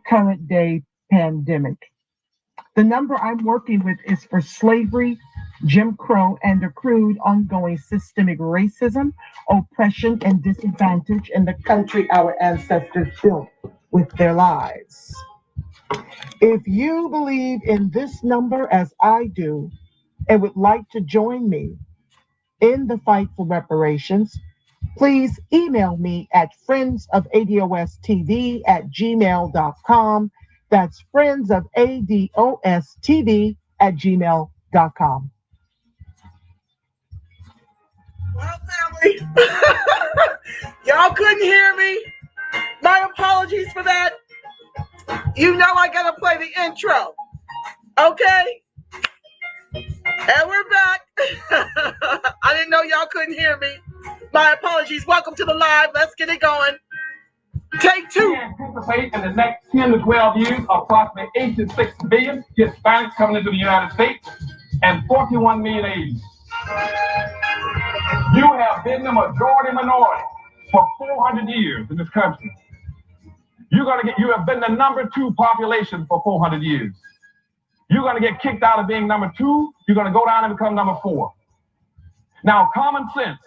current day pandemic. The number I'm working with is for slavery, Jim Crow, and accrued ongoing systemic racism, oppression, and disadvantage in the country our ancestors built with their lives. If you believe in this number as I do and would like to join me in the fight for reparations, please email me at friendsofadostv@gmail.com. That's friendsofadostv@gmail.com. Well, family, y'all couldn't hear me. My apologies for that. You know I gotta play the intro, okay? And we're back. I didn't know y'all couldn't hear me. My apologies. Welcome to the live. Let's get it going. Take two. We anticipate in the next 10 to 12 years, approximately 8 to 6 billion Hispanics coming into the United States and 41 million Asians. You have been the majority minority for 400 years in this country. You have been the number 2 population for 400 years. You're going to get kicked out of being number 2. You're going to go down and become number 4. Now, common sense,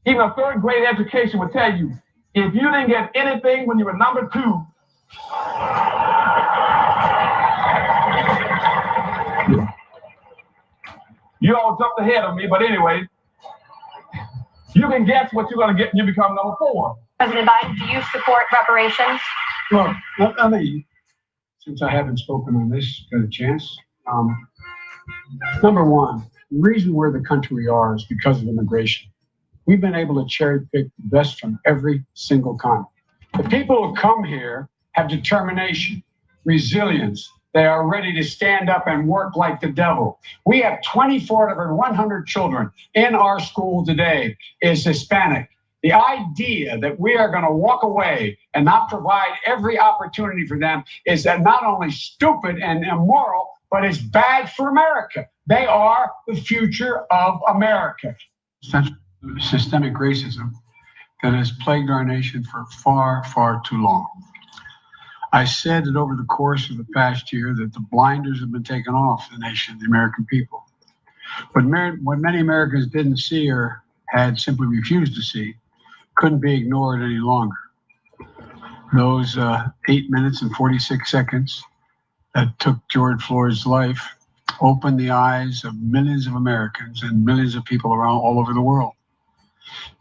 even a 3rd grade education would tell you, if you didn't get anything when you were number 2, you all jumped ahead of me, but anyway, you can guess what you're going to get when you become number 4. President Biden, do you support reparations? Well, I mean, since I haven't spoken on this, got a chance. Number one, the reason we're the country we are is because of immigration. We've been able to cherry pick the best from every single continent. The people who come here have determination, resilience. They are ready to stand up and work like the devil. We have 24 out of every 100 children in our school today is Hispanic. The idea that we are going to walk away and not provide every opportunity for them is that not only stupid and immoral, but it's bad for America. They are the future of America. Such systemic racism that has plagued our nation for far, far too long. I said that over the course of the past year that the blinders have been taken off the nation, the American people. But what many Americans didn't see or had simply refused to see couldn't be ignored any longer. Those 8 minutes and 46 seconds that took George Floyd's life opened the eyes of millions of Americans and millions of people around all over the world.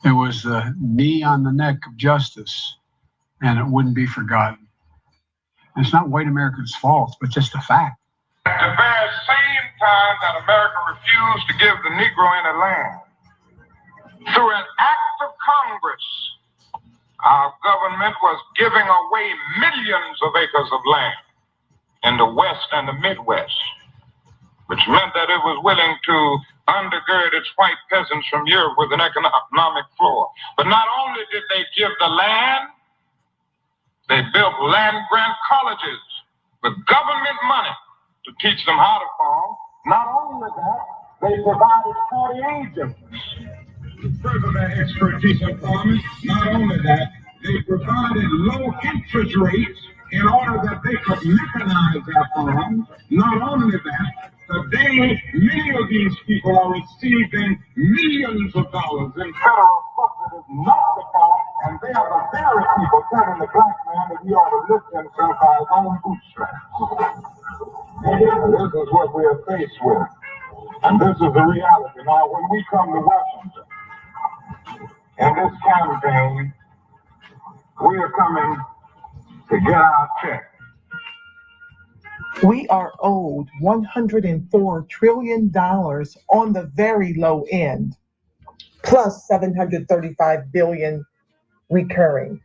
It was the knee on the neck of justice, and it wouldn't be forgotten. And it's not white Americans' fault, but just a fact. At the very same time that America refused to give the Negro any land, through an act of Congress, our government was giving away millions of acres of land in the West and the Midwest, which meant that it was willing to undergird its white peasants from Europe with an economic floor. But not only did they give the land, they built land-grant colleges with government money to teach them how to farm. Not only that, they provided 40 agents because of their expertise in farming. Not only that, they provided low interest rates in order that they could mechanize their farms. Not only that, today many of these people are receiving millions of dollars in federal subsidies not to farm, and they are the very people telling the black man that he ought to lift himself by his own bootstraps. And this is what we are faced with. And this is the reality. Now, when we come to Washington, in this campaign, we are coming to get our check. We are owed $104 trillion on the very low end, plus $735 billion recurring.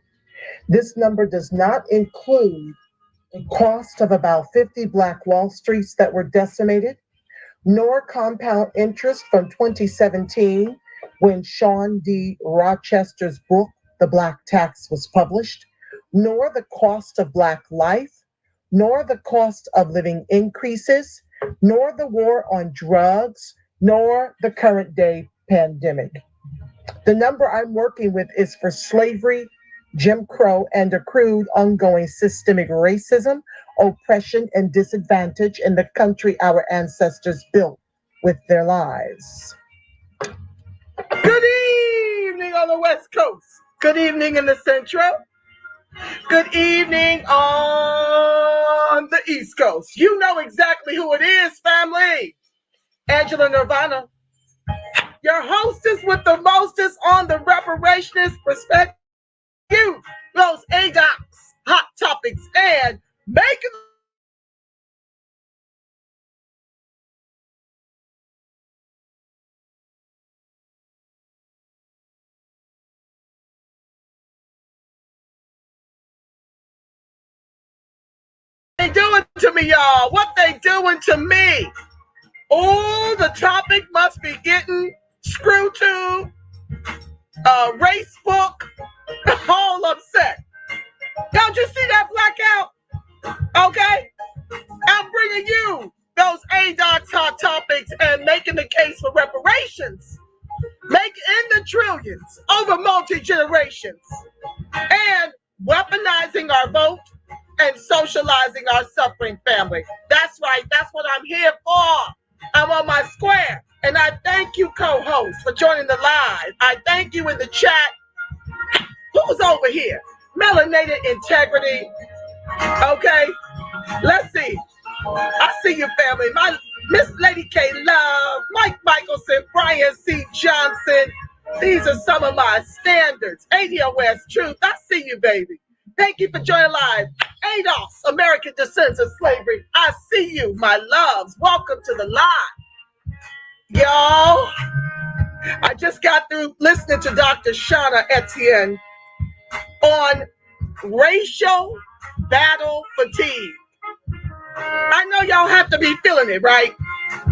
This number does not include the cost of about 50 Black Wall Streets that were decimated, nor compound interest from 2017 when Sean D. Rochester's book, The Black Tax, was published, nor the cost of Black life, nor the cost of living increases, nor the war on drugs, nor the current day pandemic. The number I'm working with is for slavery, Jim Crow, and accrued ongoing systemic racism, oppression, and disadvantage in the country our ancestors built with their lives. Good evening on the West Coast. Good evening in the Central. Good evening on the East Coast. You know exactly who it is, family. Angela Nirvana, your hostess with the mostest on the reparationist perspective. You, those ADOCS, hot topics, and making they doing to me, y'all? What they doing to me? Oh, the topic must be getting screw to race book, all upset. Don't you see that blackout? Okay, I'm bringing you those ADOCS hot topics and making the case for reparations, making in the trillions over multi-generations, and weaponizing our vote and socializing our suffering family. That's right. That's what I'm here for. I'm on my square. And I thank you, co-host, for joining the live. I thank you in the chat. Who's over here? Melanated Integrity. Okay. Let's see. I see you, family. My Miss Lady K Love, Mike Michelson, Brian C. Johnson. These are some of my standards. ADOS Truth. I see you, baby. Thank you for joining live. ADOS, American Descendants of Slavery. I see you, my loves. Welcome to the live. Y'all, I just got through listening to Dr. Shauna Etienne on racial battle fatigue. I know y'all have to be feeling it, right?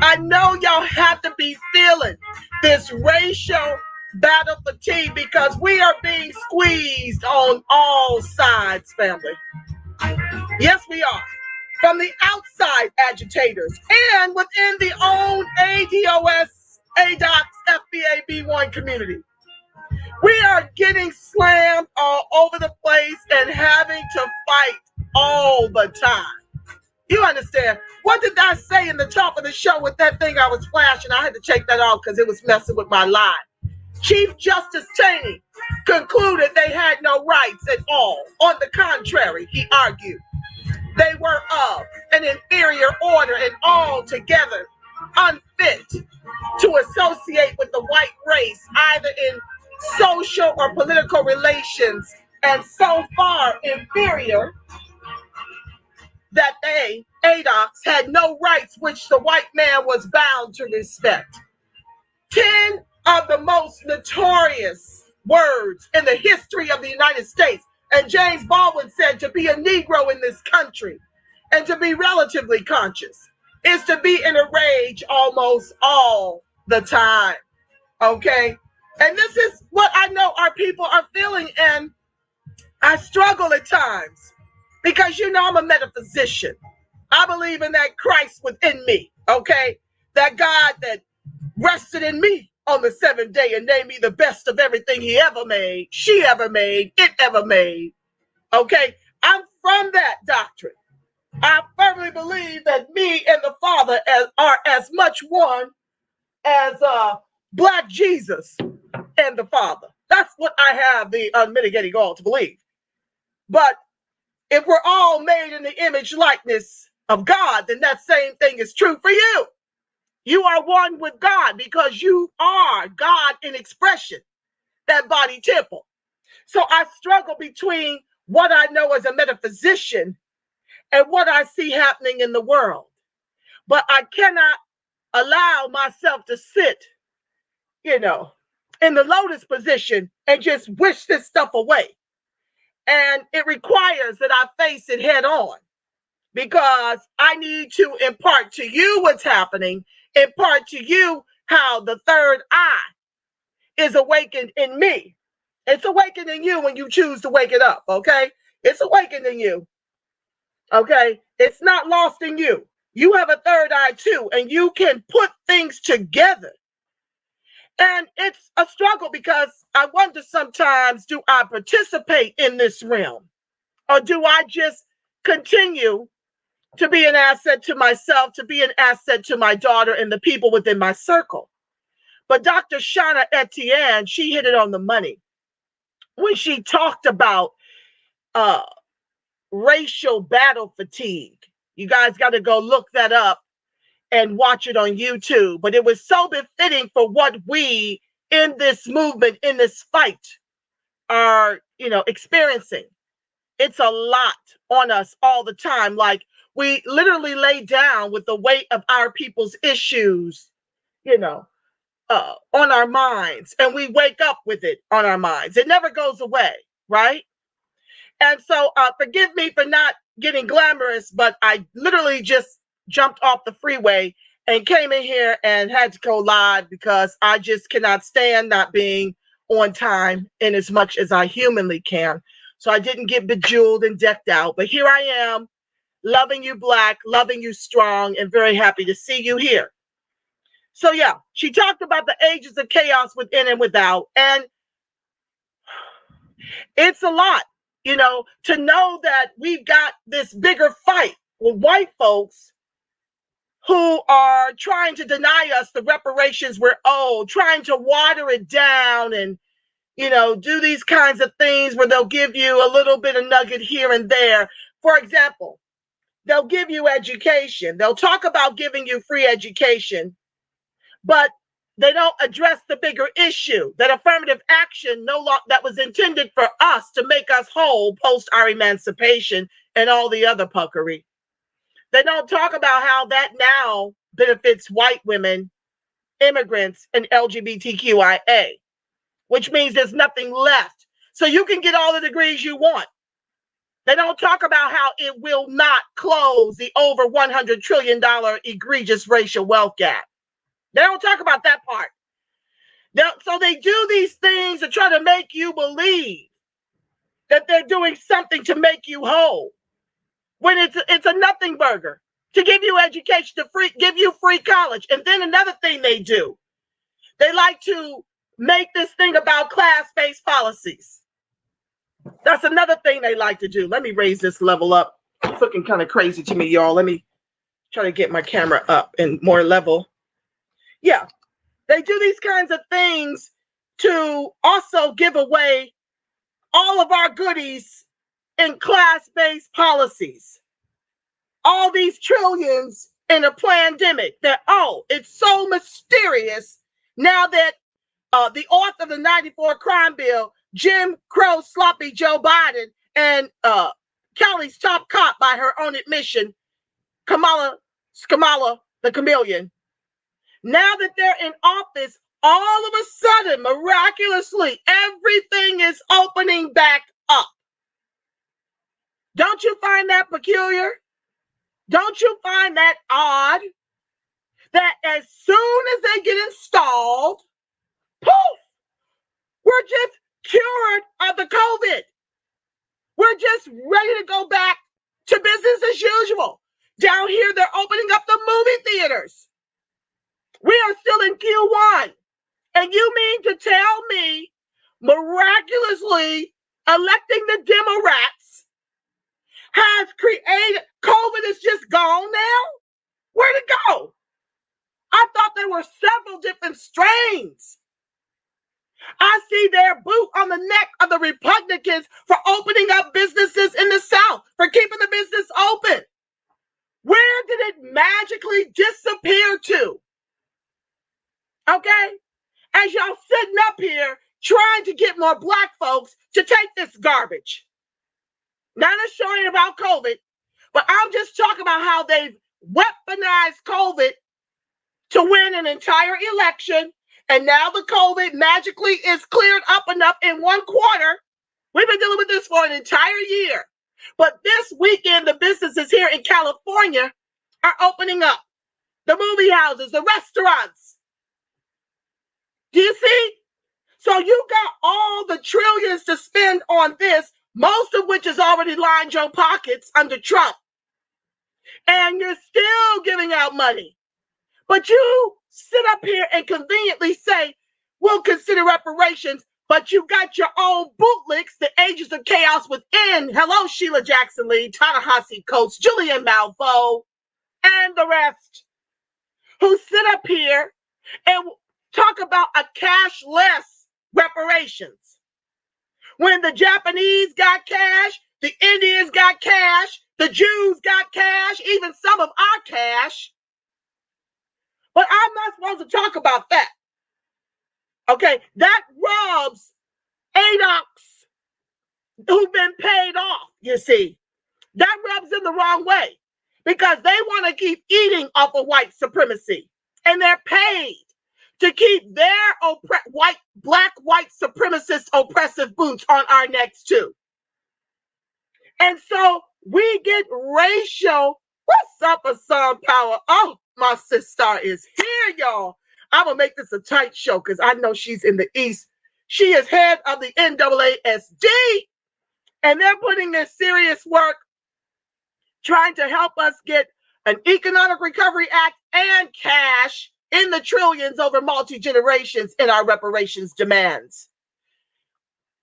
I know y'all have to be feeling this racial battle fatigue because we are being squeezed on all sides, family. Yes, we are. From the outside agitators and within the own ADOS, ADOCS, FBA, B1 community. We are getting slammed all over the place and having to fight all the time. You understand? What did I say in the top of the show with that thing I was flashing? I had to take that off because it was messing with my line. Chief Justice Cheney concluded they had no rights at all. On the contrary, he argued, they were of an inferior order and altogether unfit to associate with the white race, either in social or political relations, and so far inferior that they, ADOCS, had no rights which the white man was bound to respect. 10 of the most notorious words in the history of the United States, and James Baldwin said to be a Negro in this country and to be relatively conscious is to be in a rage almost all the time. Okay? And this is what I know our people are feeling, and I struggle at times because, you know, I'm a metaphysician. I believe in that Christ within me, okay? That God that rested in me on the seventh day and named me the best of everything he ever made, she ever made, it ever made, okay? I'm from that doctrine. I firmly believe that me and the Father are as much one as Black Jesus and the Father. That's what I have the unmitigated gall to believe. But if we're all made in the image likeness of God, then that same thing is true for you. You are one with God because you are God in expression, that body temple. So I struggle between what I know as a metaphysician and what I see happening in the world. But I cannot allow myself to sit, you know, in the lotus position and just wish this stuff away. And it requires that I face it head on because I need to impart to you what's happening, impart to you how the third eye is awakened in me. It's awakened in you when you choose to wake it up, okay? It's awakened in you, okay? It's not lost in you. You have a third eye too, and you can put things together And it's a struggle because I wonder sometimes, do I participate in this realm? Or do I just continue to be an asset to myself, to be an asset to my daughter and the people within my circle? But Dr. Shauna Etienne, she hit it on the money when she talked about racial battle fatigue. You guys got to go look that up and watch it on YouTube. But it was so befitting for what we in this movement, in this fight, are, experiencing. It's a lot on us all the time. Like, we literally lay down with the weight of our people's issues, on our minds, and we wake up with it on our minds. It never goes away, right? And so forgive me for not getting glamorous, but I literally just jumped off the freeway and came in here and had to go live because I just cannot stand not being on time in as much as I humanly can. So I didn't get bejeweled and decked out, but here I am, loving you Black, loving you strong, and very happy to see you here. So yeah, she talked about the ages of chaos within and without, and it's a lot, to know that we've got this bigger fight with white folks who are trying to deny us the reparations we're owed, trying to water it down and, do these kinds of things where they'll give you a little bit of nugget here and there. For example, they'll give you education. They'll talk about giving you free education, but they don't address the bigger issue, that affirmative action that was intended for us to make us whole post our emancipation and all the other puckery. They don't talk about how that now benefits white women, immigrants, and LGBTQIA, which means there's nothing left. So you can get all the degrees you want. They don't talk about how it will not close the over $100 trillion egregious racial wealth gap. They don't talk about that part. So they do these things to try to make you believe that they're doing something to make you whole, when it's a nothing burger to give you education, to give you free college. And then another thing they do, they like to make this thing about class-based policies. That's another thing they like to do. Let me raise this level up. It's looking kind of crazy to me, y'all. Let me try to get my camera up and more level. Yeah, they do these kinds of things to also give away all of our goodies in class-based policies. All these trillions in a pandemic that, it's so mysterious now that the author of the 94 crime bill, Jim Crow sloppy Joe Biden, and Cali's top cop by her own admission, Kamala the chameleon, now that they're in office, all of a sudden, miraculously, everything is opening back up. Don't you find that peculiar? Don't you find that odd? That as soon as they get installed, poof, we're just cured of the COVID. We're just ready to go back to business as usual. Down here, they're opening up the movie theaters. We are still in Q1. And you mean to tell me, miraculously, electing the Democrats has created, COVID is just gone now? Where'd it go? I thought there were several different strains. I see their boot on the neck of the Republicans for opening up businesses in the South, for keeping the business open. Where did it magically disappear to? Okay? As y'all sitting up here trying to get more Black folks to take this garbage. Not showing about COVID, but I'm just talking about how they've weaponized COVID to win an entire election. And now the COVID magically is cleared up enough in one quarter. We've been dealing with this for an entire year. But this weekend, the businesses here in California are opening up. The movie houses, the restaurants. Do you see? So you got all the trillions to spend on this, most of which has already lined your pockets under Trump. And you're still giving out money. But you sit up here and conveniently say, will consider reparations, but you got your own bootlicks, the agents of chaos within. Hello, Sheila Jackson Lee, Ta-Nehisi Coates, Julian Malveaux, and the rest, who sit up here and talk about a cashless reparations. When the Japanese got cash, the Indians got cash, the Jews got cash, even some of our cash. But I'm not supposed to talk about that. Okay, that rubs ADOCS who've been paid off, you see. That rubs them the wrong way because they want to keep eating off of white supremacy. And they're paid to keep their black white supremacist oppressive boots on our necks too. And so we get racial. What's up, Assam Power? Oh, my sister is here, y'all. I'm going to make this a tight show because I know she's in the East. She is head of the NAASD, and they're putting in serious work trying to help us get an Economic Recovery Act and cash in the trillions over multi-generations in our reparations demands.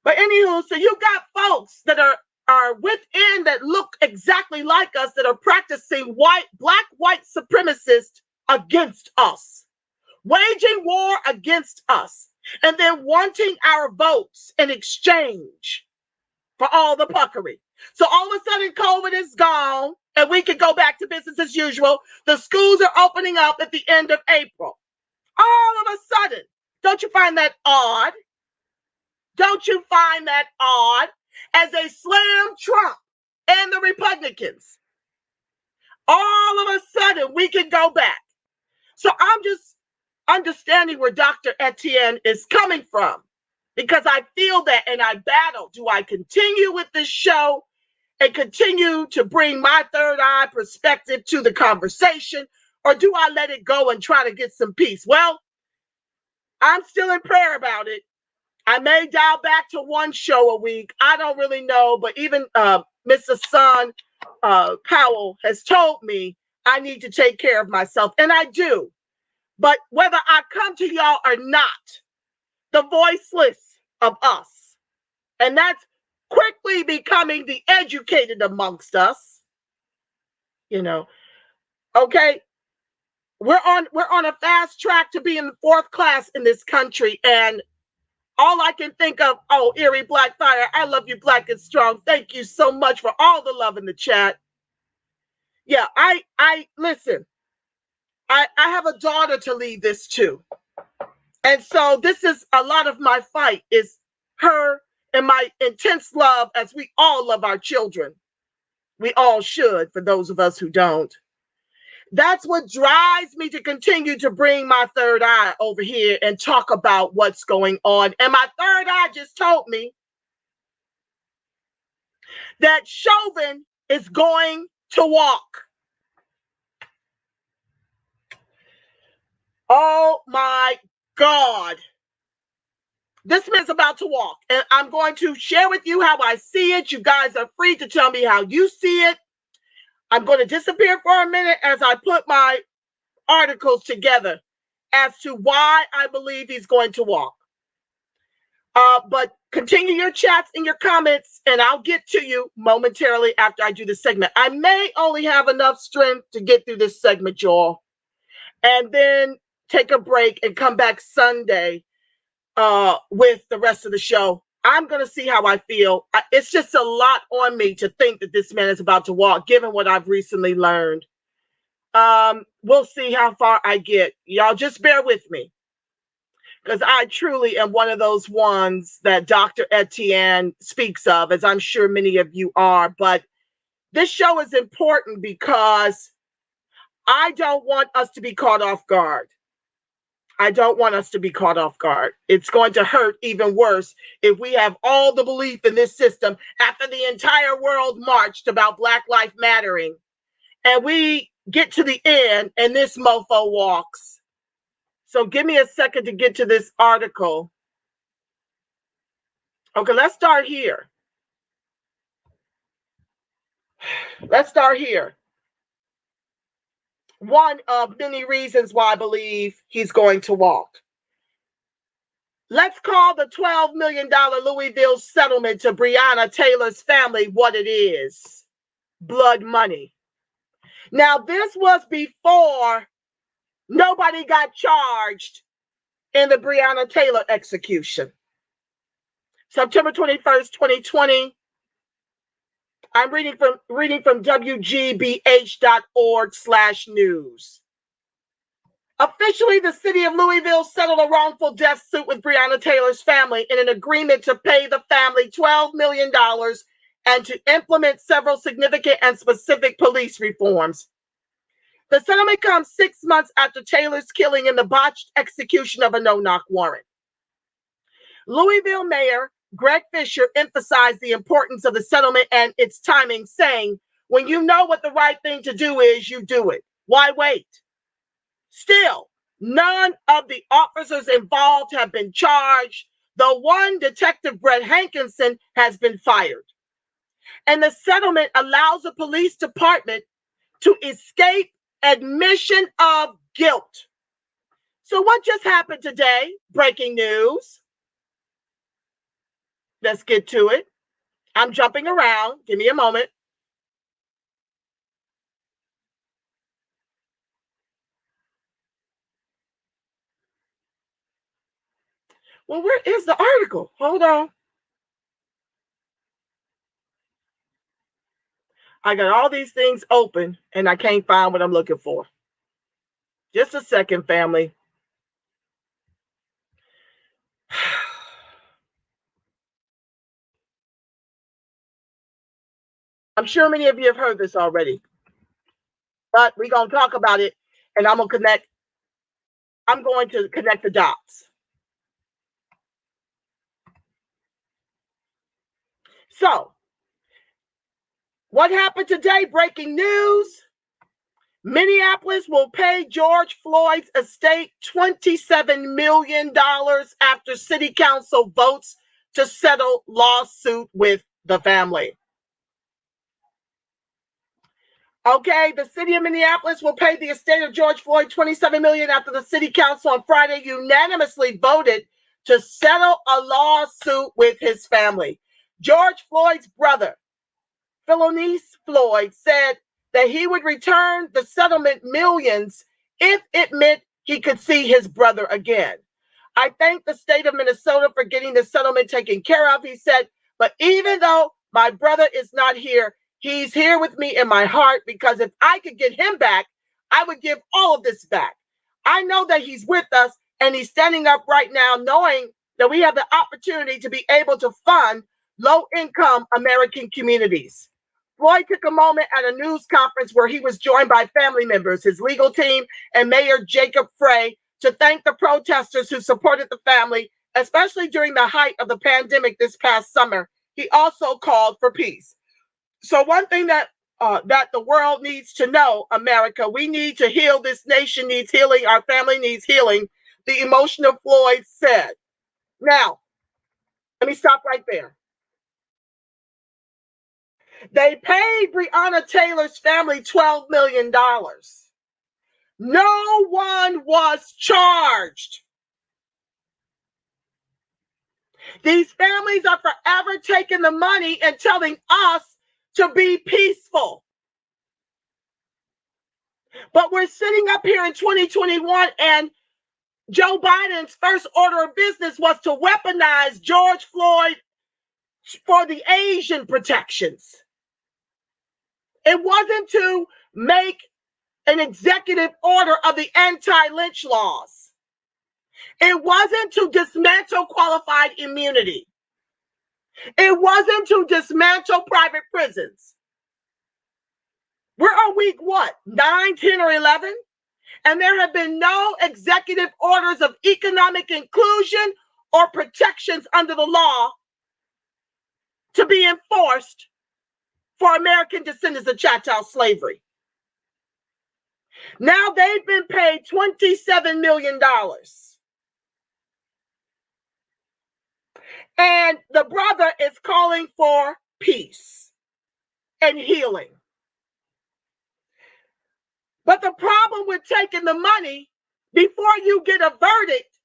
But anywho, so you got folks that are within that look exactly like us that are practicing black white supremacists against us, waging war against us, and then wanting our votes in exchange for all the puckery. So all of a sudden COVID is gone and we can go back to business as usual. The schools are opening up at the end of April. All of a sudden, don't you find that odd? Don't you find that odd? As they slam Trump and the Republicans, all of a sudden we can go back. So I'm just understanding where Dr. Etienne is coming from because I feel that and I battle. Do I continue with this show and continue to bring my third eye perspective to the conversation, or do I let it go and try to get some peace? Well, I'm still in prayer about it. I may dial back to one show a week. I don't really know, but even Mr. Son Powell has told me I need to take care of myself, and I do. But whether I come to y'all or not, the voiceless of us, and that's quickly becoming the educated amongst us, you know, okay? We're on a fast track to be in the fourth class in this country, and all I can think of, oh, Erie Black Fire, I love you, Black and Strong. Thank you so much for all the love in the chat. Yeah, I listen, I have a daughter to lead this too. And so this is a lot of my fight is her and my intense love as we all love our children. We all should, for those of us who don't. That's what drives me to continue to bring my third eye over here and talk about what's going on. And my third eye just told me that Chauvin is going to walk. Oh my God. This man's about to walk. And I'm going to share with you how I see it. You guys are free to tell me how you see it. I'm going to disappear for a minute as I put my articles together as to why I believe he's going to walk. But continue your chats and your comments, and I'll get to you momentarily after I do this segment. I may only have enough strength to get through this segment, y'all, and then take a break and come back Sunday with the rest of the show. I'm going to see how I feel. It's just a lot on me to think that this man is about to walk, given what I've recently learned. We'll see how far I get. Y'all just bear with me, because I truly am one of those ones that Dr. Etienne speaks of, as I'm sure many of you are. But this show is important because I don't want us to be caught off guard. I don't want us to be caught off guard. It's going to hurt even worse if we have all the belief in this system after the entire world marched about Black Life Mattering, and we get to the end and this mofo walks. So give me a second to get to this article. Okay, let's start here. Let's start here. One of many reasons why I believe he's going to walk. Let's call the $12 million Louisville settlement to Breonna Taylor's family what it is: blood money. Now, this was before nobody got charged in the Breonna Taylor execution. September 21st, 2020. I'm reading from WGBH.org/news. Officially, the city of Louisville settled a wrongful death suit with Breonna Taylor's family in an agreement to pay the family $12 million and to implement several significant and specific police reforms. The settlement comes 6 months after Taylor's killing in the botched execution of a no-knock warrant. Louisville Mayor Greg Fisher emphasized the importance of the settlement and its timing, saying, "When you know what the right thing to do is, you do it. Why wait?" Still, none of the officers involved have been charged, though one detective, Brett Hankinson, has been fired. And the settlement allows the police department to escape admission of guilt. So what just happened today? Breaking news. Let's get to it. I'm jumping around. Give me a moment. Well, where is the article? Hold on. I got all these things open and I can't find what I'm looking for. Just a second, family. I'm sure many of you have heard this already, but we're going to talk about it and I'm going to connect the dots. So, what happened today? Breaking news. Minneapolis will pay George Floyd's estate $27 million after city council votes to settle lawsuit with the family. Okay, the city of Minneapolis will pay the estate of George Floyd $27 million after the city council on Friday unanimously voted to settle a lawsuit with his family. George Floyd's brother, Philonise Floyd, said that he would return the settlement millions if it meant he could see his brother again. "I thank the state of Minnesota for getting the settlement taken care of," he said, "but even though my brother is not here, he's here with me in my heart, because if I could get him back, I would give all of this back. I know that he's with us and he's standing up right now, knowing that we have the opportunity to be able to fund low-income American communities." Floyd took a moment at a news conference where he was joined by family members, his legal team, and Mayor Jacob Frey to thank the protesters who supported the family, especially during the height of the pandemic this past summer. He also called for peace. So one thing that the world needs to know, America, we need to heal. This nation needs healing. Our family needs healing, the emotional Floyd said. Now, let me stop right there. They paid Breonna Taylor's family $12 million. No one was charged. These families are forever taking the money and telling us to be peaceful. But we're sitting up here in 2021 and Joe Biden's first order of business was to weaponize George Floyd for the Asian protections. It wasn't to make an executive order of the anti-lynch laws. It wasn't to dismantle qualified immunity. It wasn't to dismantle private prisons. We're on week what? 9, 10, or 11? And there have been no executive orders of economic inclusion or protections under the law to be enforced for American descendants of chattel slavery. Now they've been paid $27 million. And the brother is calling for peace and healing. But the problem with taking the money before you get a verdict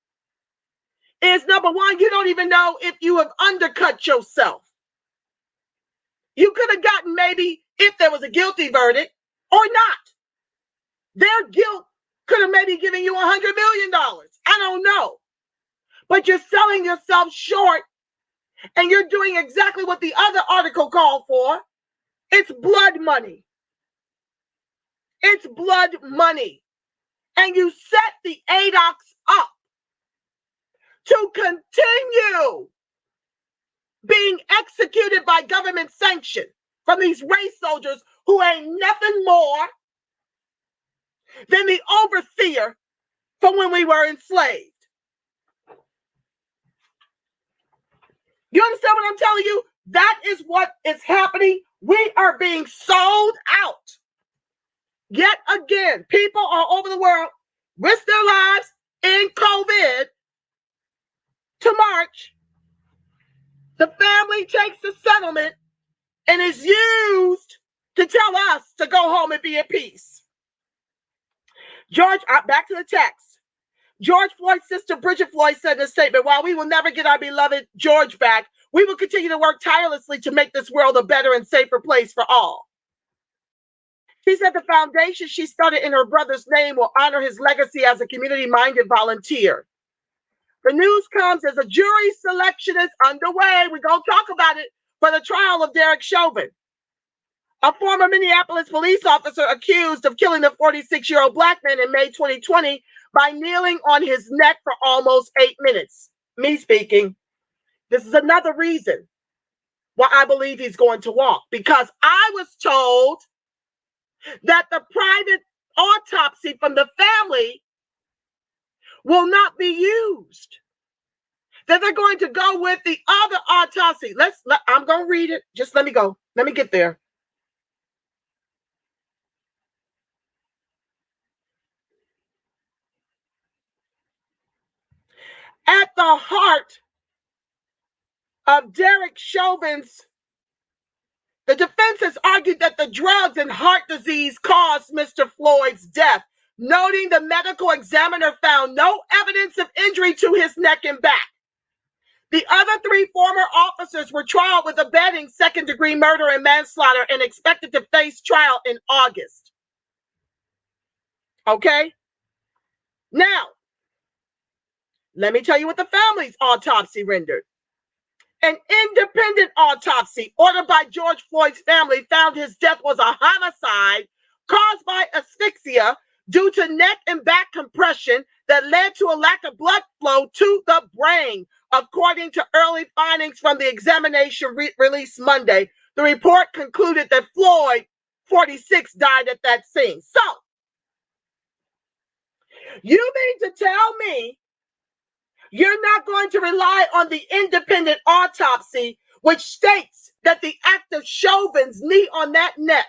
is, number one, you don't even know if you have undercut yourself. You could have gotten maybe if there was a guilty verdict or not. Their guilt could have maybe given you $100 million. I don't know. But you're selling yourself short and you're doing exactly what the other article called for. It's blood money. It's blood money. And you set the ADOCS up to continue being executed by government sanction from these race soldiers who ain't nothing more than the overseer from when we were enslaved. You understand what I'm telling you? That is what is happening. We are being sold out. Yet again, people all over the world risk their lives in COVID to march. The family takes the settlement and is used to tell us to go home and be at peace. George, back to the text. George Floyd's sister, Bridget Floyd, said in a statement, while we will never get our beloved George back, we will continue to work tirelessly to make this world a better and safer place for all. She said the foundation she started in her brother's name will honor his legacy as a community-minded volunteer. The news comes as a jury selection is underway. We're going to talk about it for the trial of Derek Chauvin, a former Minneapolis police officer accused of killing the 46-year-old black man in May 2020 by kneeling on his neck for almost 8 minutes. Me speaking. This is another reason why I believe he's going to walk, because I was told that the private autopsy from the family will not be used. That they're going to go with the other autopsy. I'm going to read it. Just let me go. Let me get there. At the heart of Derek Chauvin's, the defense has argued that the drugs and heart disease caused Mr. Floyd's death, noting the medical examiner found no evidence of injury to his neck and back. The other 3 former officers were tried with abetting second-degree murder and manslaughter and expected to face trial in August. Okay? Now, let me tell you what the family's autopsy rendered. An independent autopsy ordered by George Floyd's family found his death was a homicide caused by asphyxia due to neck and back compression that led to a lack of blood flow to the brain. According to early findings from the examination released Monday, the report concluded that Floyd, 46, died at that scene. So, you mean to tell me you're not going to rely on the independent autopsy, which states that the act of Chauvin's knee on that neck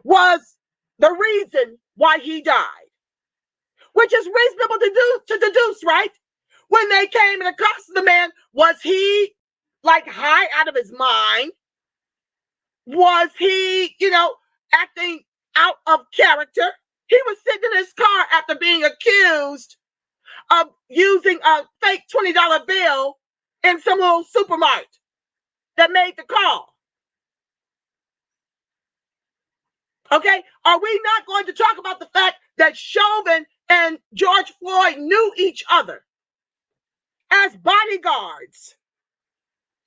was the reason why he died? Which is reasonable to deduce, right? When they came and accosted the man, was he like high out of his mind? Was he, acting out of character? He was sitting in his car after being accused of using a fake $20 bill in some little supermarket that made the call. Okay? Are we not going to talk about the fact that Chauvin and George Floyd knew each other as bodyguards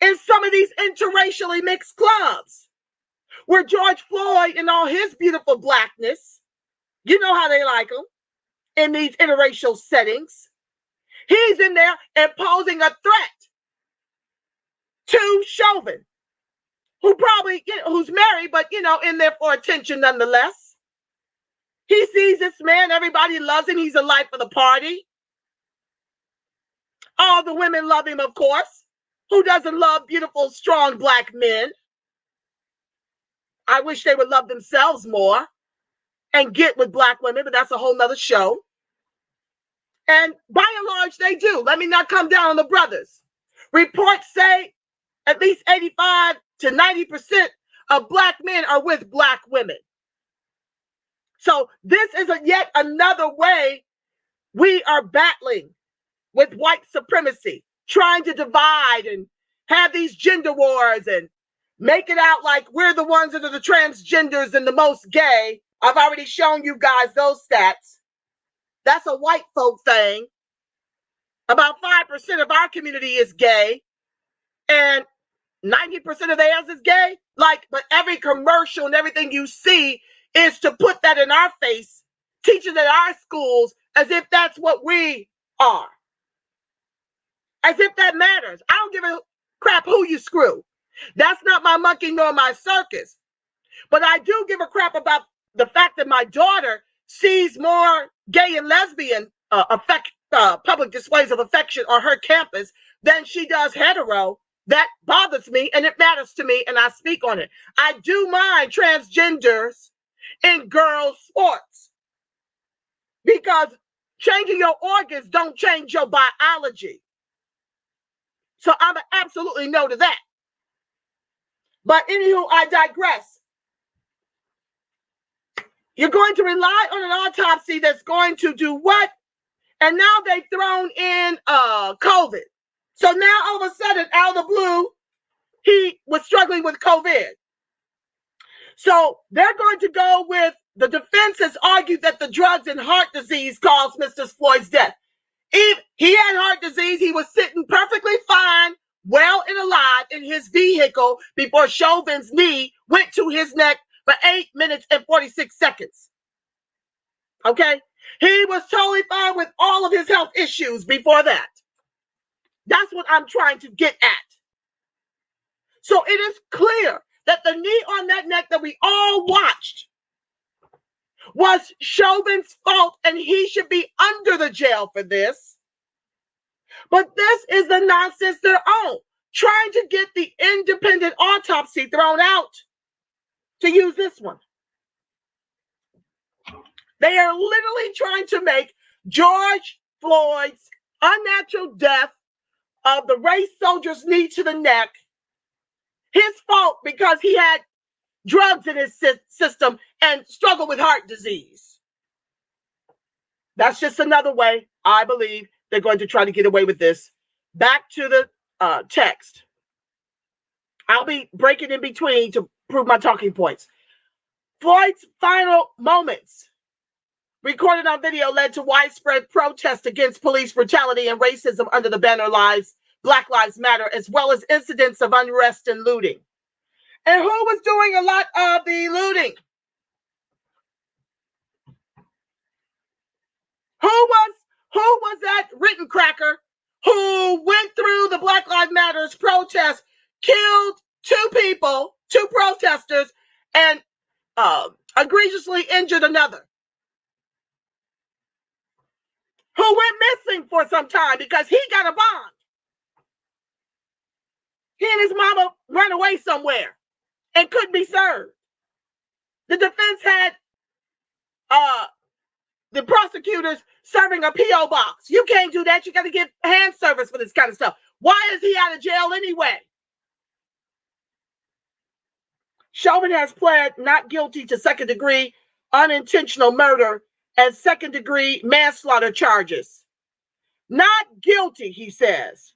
in some of these interracially mixed clubs, where George Floyd, in all his beautiful blackness, you know how they like him, in these interracial settings, he's in there imposing a threat to Chauvin, who probably, who's married, but, in there for attention nonetheless. He sees this man, everybody loves him, he's the life of the party. All the women love him, of course. Who doesn't love beautiful, strong black men? I wish they would love themselves more and get with black women, but that's a whole nother show. And by and large, they do. Let me not come down on the brothers. Reports say at least 85 to 90% of black men are with black women. So this is yet another way we are battling with white supremacy, trying to divide and have these gender wars and make it out like we're the ones that are the transgenders and the most gay. I've already shown you guys those stats. That's a white folk thing. About 5% of our community is gay, and 90% of theirs is gay. Like, but every commercial and everything you see is to put that in our face, teaching at our schools as if that's what we are. As if that matters. I don't give a crap who you screw. That's not my monkey nor my circus. But I do give a crap about the fact that my daughter sees more gay and lesbian public displays of affection on her campus than she does hetero. That bothers me, and it matters to me, and I speak on it. I do mind transgenders in girls' sports because changing your organs don't change your biology. So I'm absolutely no to that. But anywho, I digress. You're going to rely on an autopsy that's going to do what? And now they've thrown in COVID. So now all of a sudden, out of the blue, he was struggling with COVID. So they're going to go with, the defense has argued that the drugs and heart disease caused Mr. Floyd's death. If he had heart disease, he was sitting perfectly fine, well and alive in his vehicle before Chauvin'S knee went to his neck for 8 minutes and 46 seconds. Okay? He was totally fine with all of his health issues before that. That's what I'm trying to get at. So it is clear that the knee on that neck that we all watched was Chauvin'S fault, and he should be under the jail for this. But this is the nonsense they're on, trying to get the independent autopsy thrown out to use this one. They are literally trying to make George Floyd's unnatural death of the race soldier's knee to the neck his fault because he had drugs in his system and struggled with heart disease. That's just another way, I believe, they're going to try to get away with this. Back to the text. I'll be breaking in between to prove my talking points. Floyd's final moments, recorded on video, led to widespread protest against police brutality and racism under the banner Black Lives Matter, as well as incidents of unrest and looting. And who was doing a lot of the looting? Who was that written cracker who went through the Black Lives Matter's protest, killed two people, two protesters, and egregiously injured another? Who went missing for some time because he got a bond. He and his mama ran away somewhere and couldn't be served. The defense had the prosecutors serving a P.O. box. You can't do that. You got to get hand service for this kind of stuff. Why is he out of jail anyway? Chauvin has pled not guilty to second-degree unintentional murder and second-degree manslaughter charges. Not guilty, he says.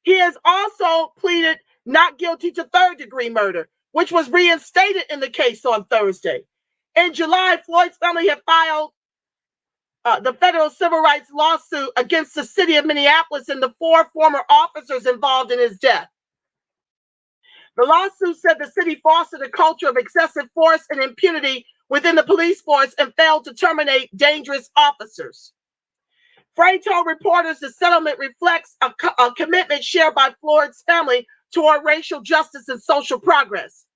He has also pleaded not guilty to third-degree murder, which was reinstated in the case on Thursday. In July, Floyd's family had filed the federal civil rights lawsuit against the city of Minneapolis and the 4 former officers involved in his death. The lawsuit said the city fostered a culture of excessive force and impunity within the police force and failed to terminate dangerous officers. Frey told reporters the settlement reflects a commitment shared by Floyd's family toward racial justice and social progress.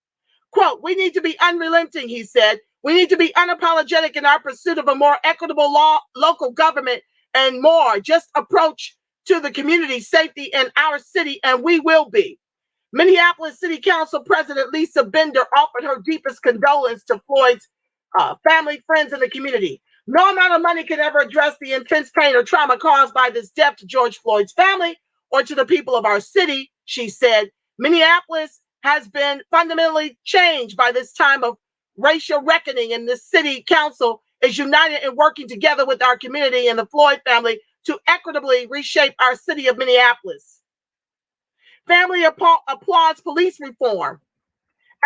Quote, "We need to be unrelenting," he said. "We need to be unapologetic in our pursuit of a more equitable local government and more just approach to the community safety in our city, and we will be." Minneapolis City Council President Lisa Bender offered her deepest condolence to Floyd's family, friends, and the community. "No amount of money can ever address the intense pain or trauma caused by this death to George Floyd's family or to the people of our city," she said. "Minneapolis has been fundamentally changed by this time of racial reckoning, and the city council is united in working together with our community and the Floyd family to equitably reshape our city of Minneapolis. Family applauds police reform.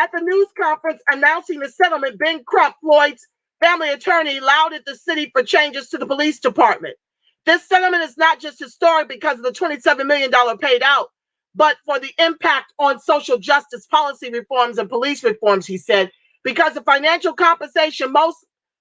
At the news conference announcing the settlement, Ben Crump, Floyd's family attorney, lauded the city for changes to the police department. This settlement is not just historic because of the $27 million paid out, but for the impact on social justice policy reforms and police reforms, he said, because the financial compensation most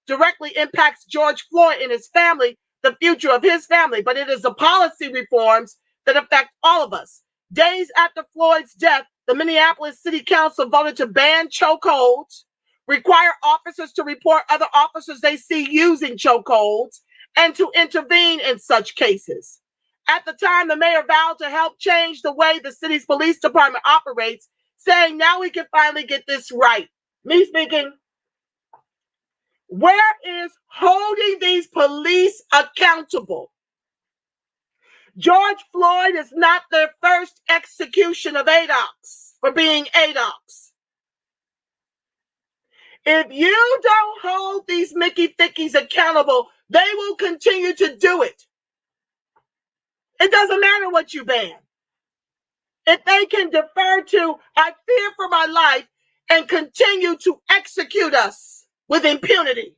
directly impacts George Floyd and his family, the future of his family, but it is the policy reforms that affect all of us. Days after Floyd's death, the Minneapolis City Council voted to ban chokeholds, require officers to report other officers they see using chokeholds, and to intervene in such cases. At the time, the mayor vowed to help change the way the city's police department operates, saying, now we can finally get this right. Me speaking, where is holding these police accountable? George Floyd is not their first execution of ADOCS for being ADOCS. If you don't hold these Mickey Thickies accountable, they will continue to do it. It doesn't matter what you ban. If they can defer to, I fear for my life, and continue to execute us with impunity.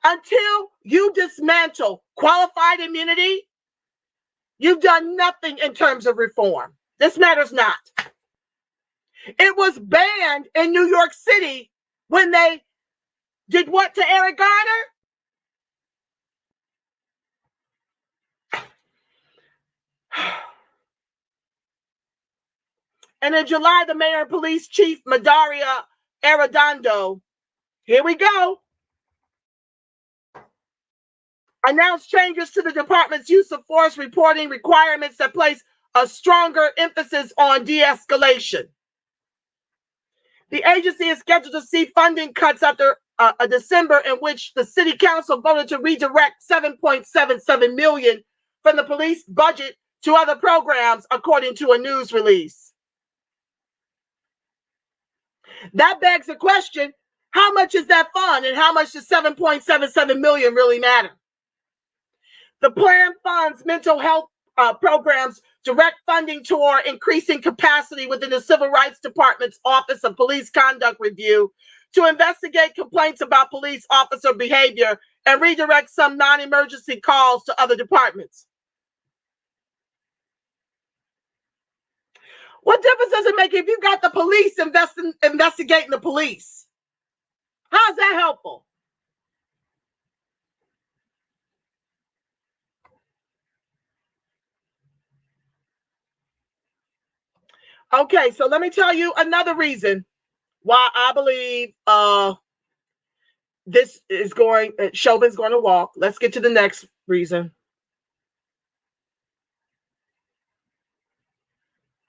Until you dismantle qualified immunity, you've done nothing in terms of reform. This matters not. It was banned in New York City when they did what to Eric Garner? And in July, the mayor and police chief, Madaria Arredondo, here we go, announced changes to the department's use of force reporting requirements that place a stronger emphasis on de-escalation. The agency is scheduled to see funding cuts after a December in which the city council voted to redirect $7.77 million from the police budget to other programs, according to a news release. That begs the question, how much is that fund and how much does $7.77 million really matter? The plan funds mental health programs, direct funding toward increasing capacity within the Civil Rights Department's Office of Police Conduct Review to investigate complaints about police officer behavior and redirect some non-emergency calls to other departments. What difference does it make if you got the police investigating the police? How is that helpful? Okay, so let me tell you another reason why I believe this is going, Chauvin'S going to walk. Let's get to the next reason.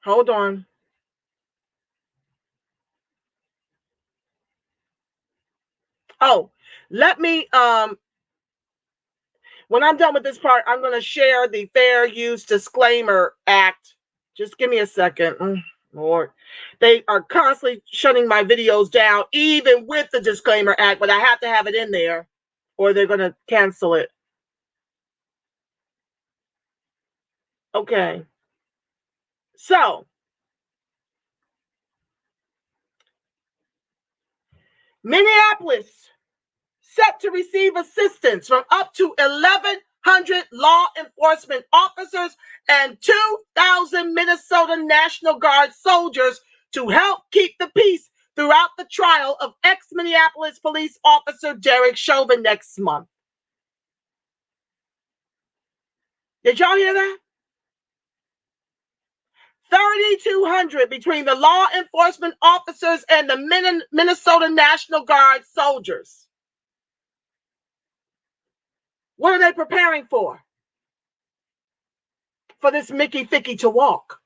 Hold on. Oh, let me, when I'm done with this part, I'm going to share the Fair Use Disclaimer Act. Just give me a second. Lord, they are constantly shutting my videos down, even with the Disclaimer Act, but I have to have it in there or they're going to cancel it. Okay. So, Minneapolis set to receive assistance from up to 1,100 law enforcement officers and 2,000 Minnesota National Guard soldiers to help keep the peace throughout the trial of ex-Minneapolis police officer Derek Chauvin next month. Did y'all hear that? 3,200 between the law enforcement officers and the Minnesota National Guard soldiers. What are they preparing for? For this Mickey Thicky to walk.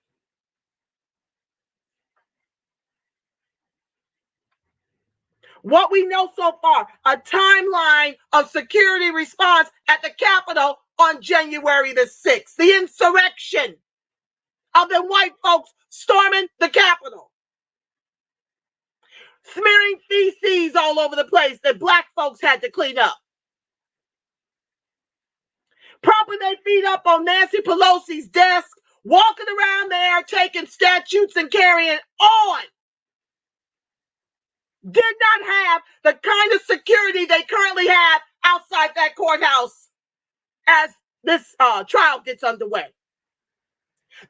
What we know so far, a timeline of security response at the Capitol on January the 6th. The insurrection of the white folks storming the Capitol. Smearing feces all over the place that black folks had to clean up. propping their feet up on Nancy Pelosi's desk, walking around there taking statutes and carrying on, did not have the kind of security they currently have outside that courthouse as this trial gets underway.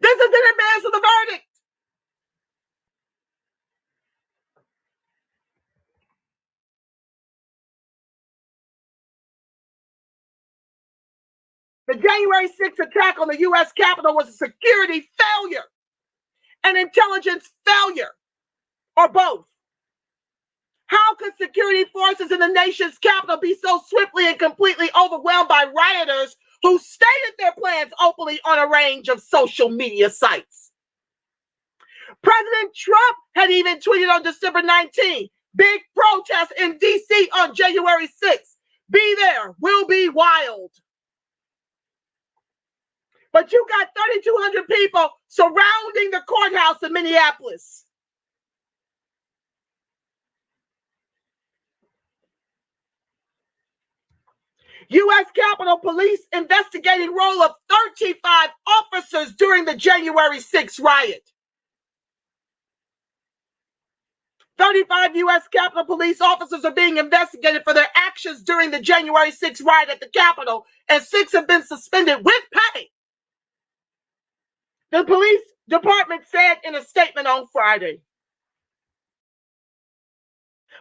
This is in advance of the verdict. The January 6th attack on the U.S. Capitol was a security failure, an intelligence failure, or both. How could security forces in the nation's capital be so swiftly and completely overwhelmed by rioters who stated their plans openly on a range of social media sites? President Trump had even tweeted on December 19th, big protest in D.C. on January 6th. Be there, will be wild. But you got 3,200 people surrounding the courthouse in Minneapolis. U.S. Capitol Police investigating role of 35 officers during the January 6th riot. 35 U.S. Capitol Police officers are being investigated for their actions during the January 6th riot at the Capitol, and 6 have been suspended with pay. The police department said in a statement on Friday.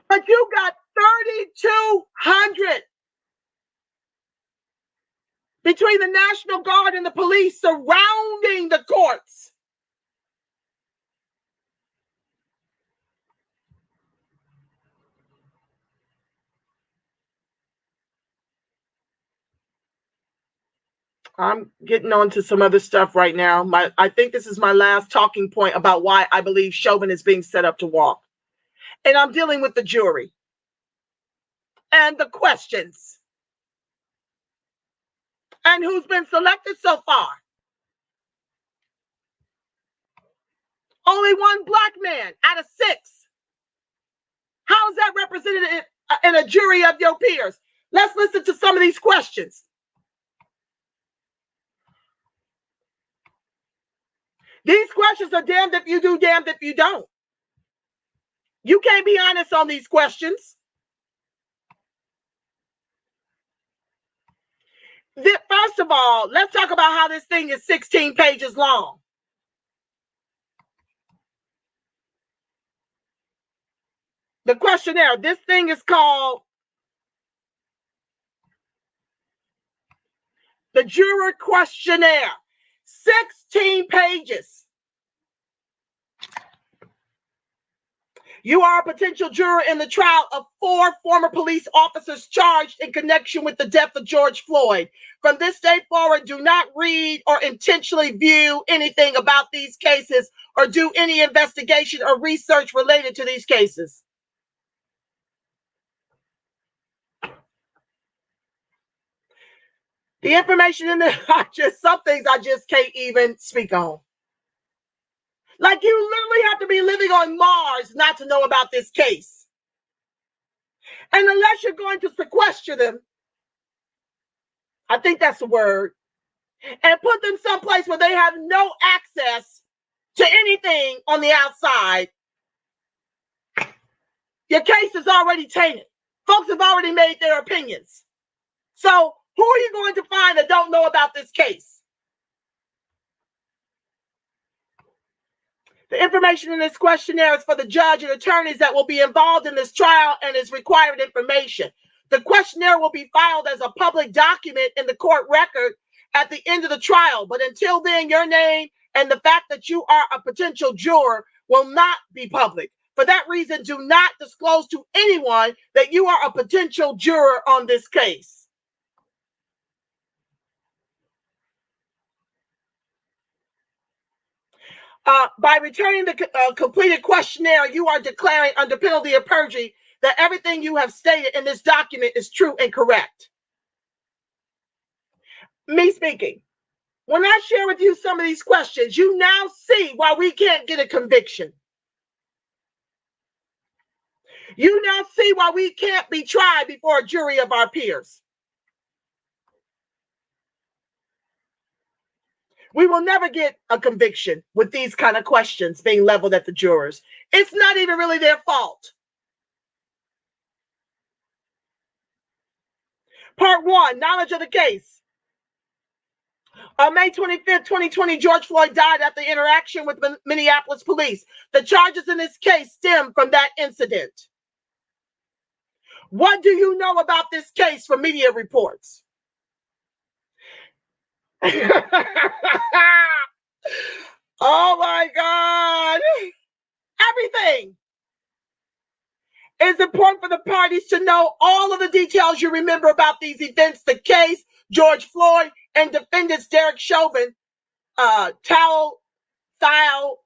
But you got 3,200 between the National Guard and the police surrounding the courts. I'm getting on to some other stuff right now. I think this is my last talking point about why I believe Chauvin is being set up to walk. And I'm dealing with the jury and the questions and who's been selected so far. Only one black man out of 6. How is that represented in a jury of your peers? Let's listen to some of these questions. These questions are damned if you do, damned if you don't. You can't be honest on these questions. First of all, let's talk about how this thing is 16 pages long. The questionnaire, this thing is called the juror questionnaire. 16 pages. You are a potential juror in the trial of 4 former police officers charged in connection with the death of George Floyd. From this day forward, do not read or intentionally view anything about these cases or do any investigation or research related to these cases. The information in there, some things I just can't even speak on. Like you literally have to be living on Mars not to know about this case. And unless you're going to sequester them, I think that's the word, and put them someplace where they have no access to anything on the outside, your case is already tainted. Folks have already made their opinions. So who are you going to find that don't know about this case? The information in this questionnaire is for the judge and attorneys that will be involved in this trial and is required information. The questionnaire will be filed as a public document in the court record at the end of the trial. But until then, your name and the fact that you are a potential juror will not be public. For that reason, do not disclose to anyone that you are a potential juror on this case. By returning the completed questionnaire, you are declaring under penalty of perjury that everything you have stated in this document is true and correct. Me speaking. When I share with you some of these questions, you now see why we can't get a conviction. You now see why we can't be tried before a jury of our peers. We will never get a conviction with these kind of questions being leveled at the jurors. It's not even really their fault. Part 1, knowledge of the case. On May 25th, 2020, George Floyd died after interaction with Minneapolis police. The charges in this case stem from that incident. What do you know about this case from media reports? Oh my God. Everything. It's important for the parties to know all of the details you remember about these events, the case, George Floyd, and defendants Derek Chauvin, Tao Thao,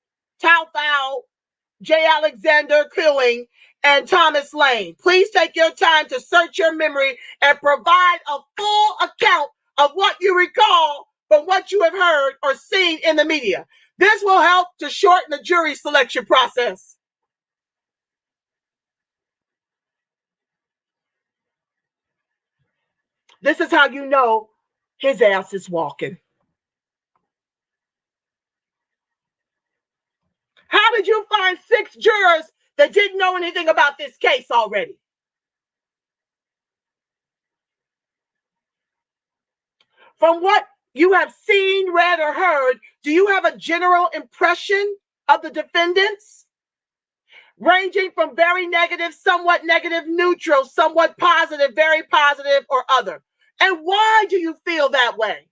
J. Alexander Killing, and Thomas Lane. Please take your time to search your memory and provide a full account of what you recall from what you have heard or seen in the media. This will help to shorten the jury selection process. This is how you know his ass is walking. How did you find 6 jurors that didn't know anything about this case already? From what you have seen, read, or heard, do you have a general impression of the defendants? Ranging from very negative, somewhat negative, neutral, somewhat positive, very positive, or other. And why do you feel that way?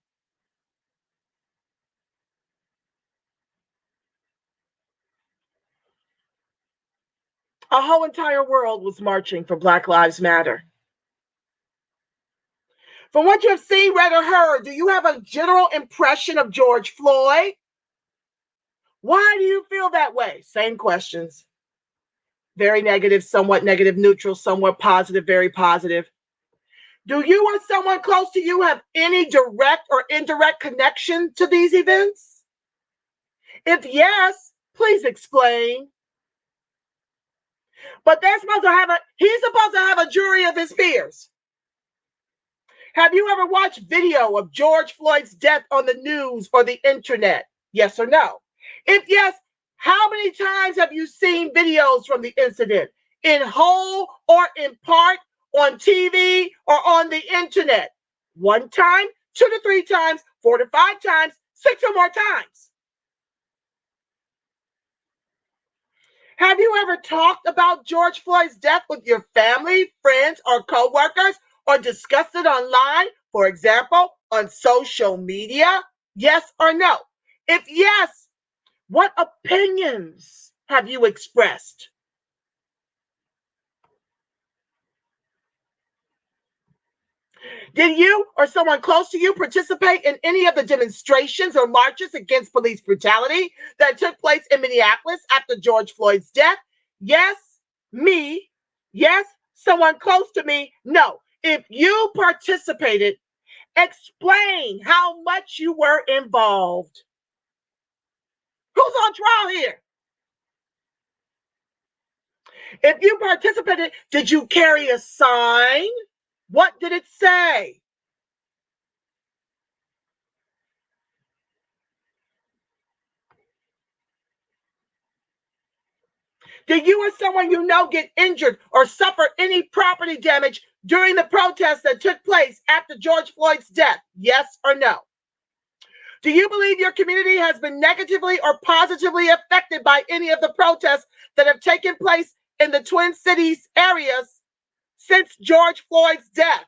A whole entire world was marching for Black Lives Matter. From what you have seen, read, or heard, do you have a general impression of George Floyd? Why do you feel that way? Same questions. Very negative, somewhat negative, neutral, somewhat positive, very positive. Do you or someone close to you have any direct or indirect connection to these events? If yes, please explain. But he's supposed to have a jury of his peers. Have you ever watched video of George Floyd's death on the news or the internet? Yes or no? If yes, how many times have you seen videos from the incident? In whole or in part, on TV or on the internet? 1 time, 2 to 3 times, 4 to 5 times, 6 or more times. Have you ever talked about George Floyd's death with your family, friends, or coworkers, or discussed it online, for example, on social media? Yes or no? If yes, what opinions have you expressed? Did you or someone close to you participate in any of the demonstrations or marches against police brutality that took place in Minneapolis after George Floyd's death? Yes, me. Yes, someone close to me. No. If you participated, explain how much you were involved. Who's on trial here? If you participated, did you carry a sign? What did it say? Did you or someone you know get injured or suffer any property damage during the protests that took place after George Floyd's death? Yes or no? Do you believe your community has been negatively or positively affected by any of the protests that have taken place in the Twin Cities areas since George Floyd's death?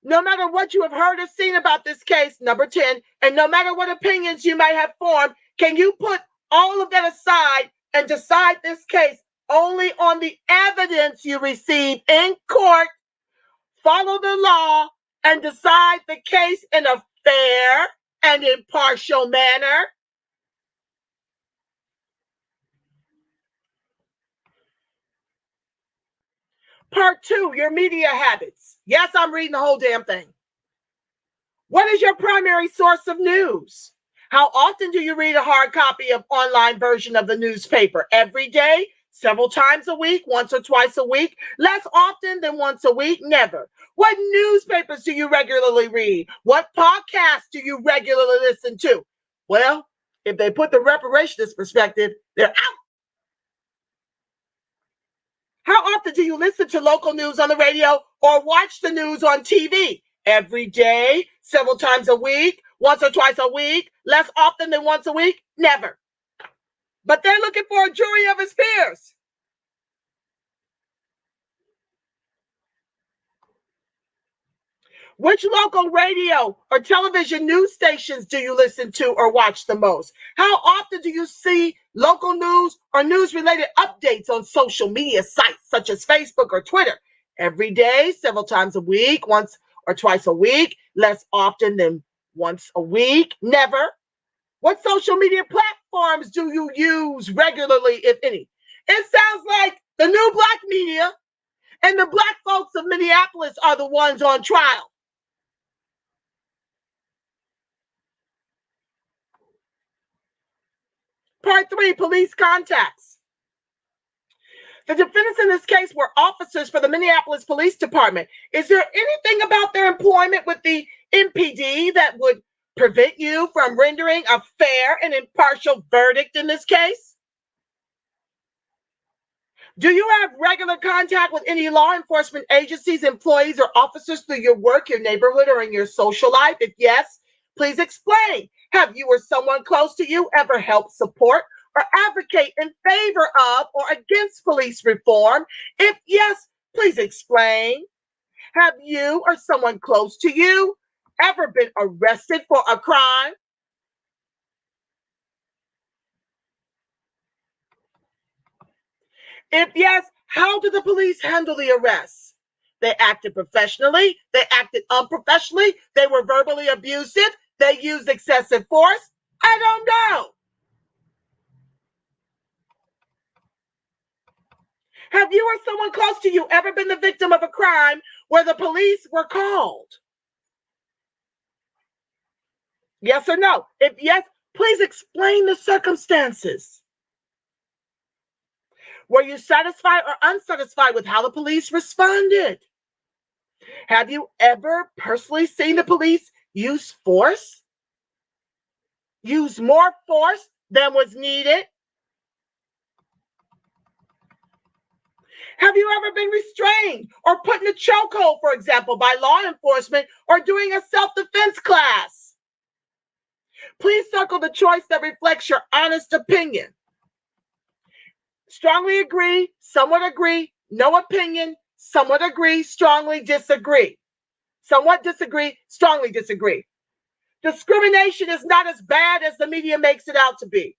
No matter what you have heard or seen about this case, number 10, and no matter what opinions you might have formed, can you put all of that aside and decide this case only on the evidence you receive in court, follow the law, and decide the case in a fair and impartial manner? Part 2, your media habits. Yes, I'm reading the whole damn thing. What is your primary source of news? How often do you read a hard copy of online version of the newspaper? Every day, Several times a week, once or twice a week, less often than once a week, never. What newspapers do you regularly read? What podcasts do you regularly listen to? Well, if they put the reparationist perspective, they're out. How often do you listen to local news on the radio or watch the news on TV? Every day, several times a week, once or twice a week, less often than once a week? Never. But they're looking for a jury of his peers. Which local radio or television news stations do you listen to or watch the most? How often do you see local news or news-related updates on social media sites such as Facebook or Twitter? Every day, several times a week, once or twice a week, less often than once a week, never. What social media platforms do you use regularly, if any? It sounds like the new black media and the black folks of Minneapolis are the ones on trial. Part 3, police contacts. The defendants in this case were officers for the Minneapolis Police Department. Is there anything about their employment with the MPD that would prevent you from rendering a fair and impartial verdict in this case? Do you have regular contact with any law enforcement agencies, employees, or officers through your work, your neighborhood, or in your social life? If yes, please explain. Have you or someone close to you ever helped support or advocate in favor of or against police reform? If yes, please explain. Have you or someone close to you ever been arrested for a crime? If yes, how did the police handle the arrest? They acted professionally. They acted unprofessionally. They were verbally abusive. They used excessive force. I don't know. Have you or someone close to you ever been the victim of a crime where the police were called? Yes or no? If yes, please explain the circumstances. Were you satisfied or unsatisfied with how the police responded? Have you ever personally seen the police use force? Use more force than was needed? Have you ever been restrained or put in a chokehold, for example, by law enforcement or doing a self-defense class? Please circle the choice that reflects your honest opinion. Strongly agree, somewhat agree, no opinion, somewhat agree, strongly disagree. Somewhat disagree, strongly disagree. Discrimination is not as bad as the media makes it out to be.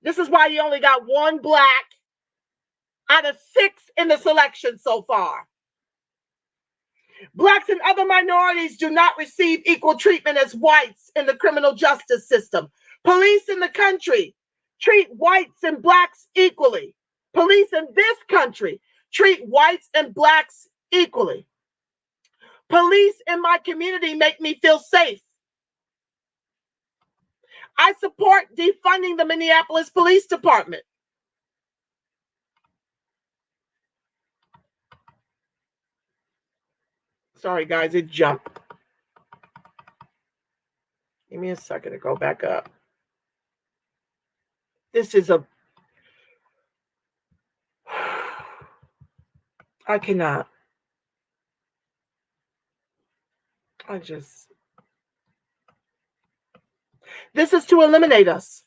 This is why you only got one black out of 6 in the selection so far. Blacks and other minorities do not receive equal treatment as whites in the criminal justice system. Police in the country treat whites and blacks equally. Police in this country treat whites and blacks equally. Police in my community make me feel safe. I support defunding the Minneapolis Police Department. Sorry, guys, it jumped. Give me a second to go back up. This is I cannot. This is to eliminate us.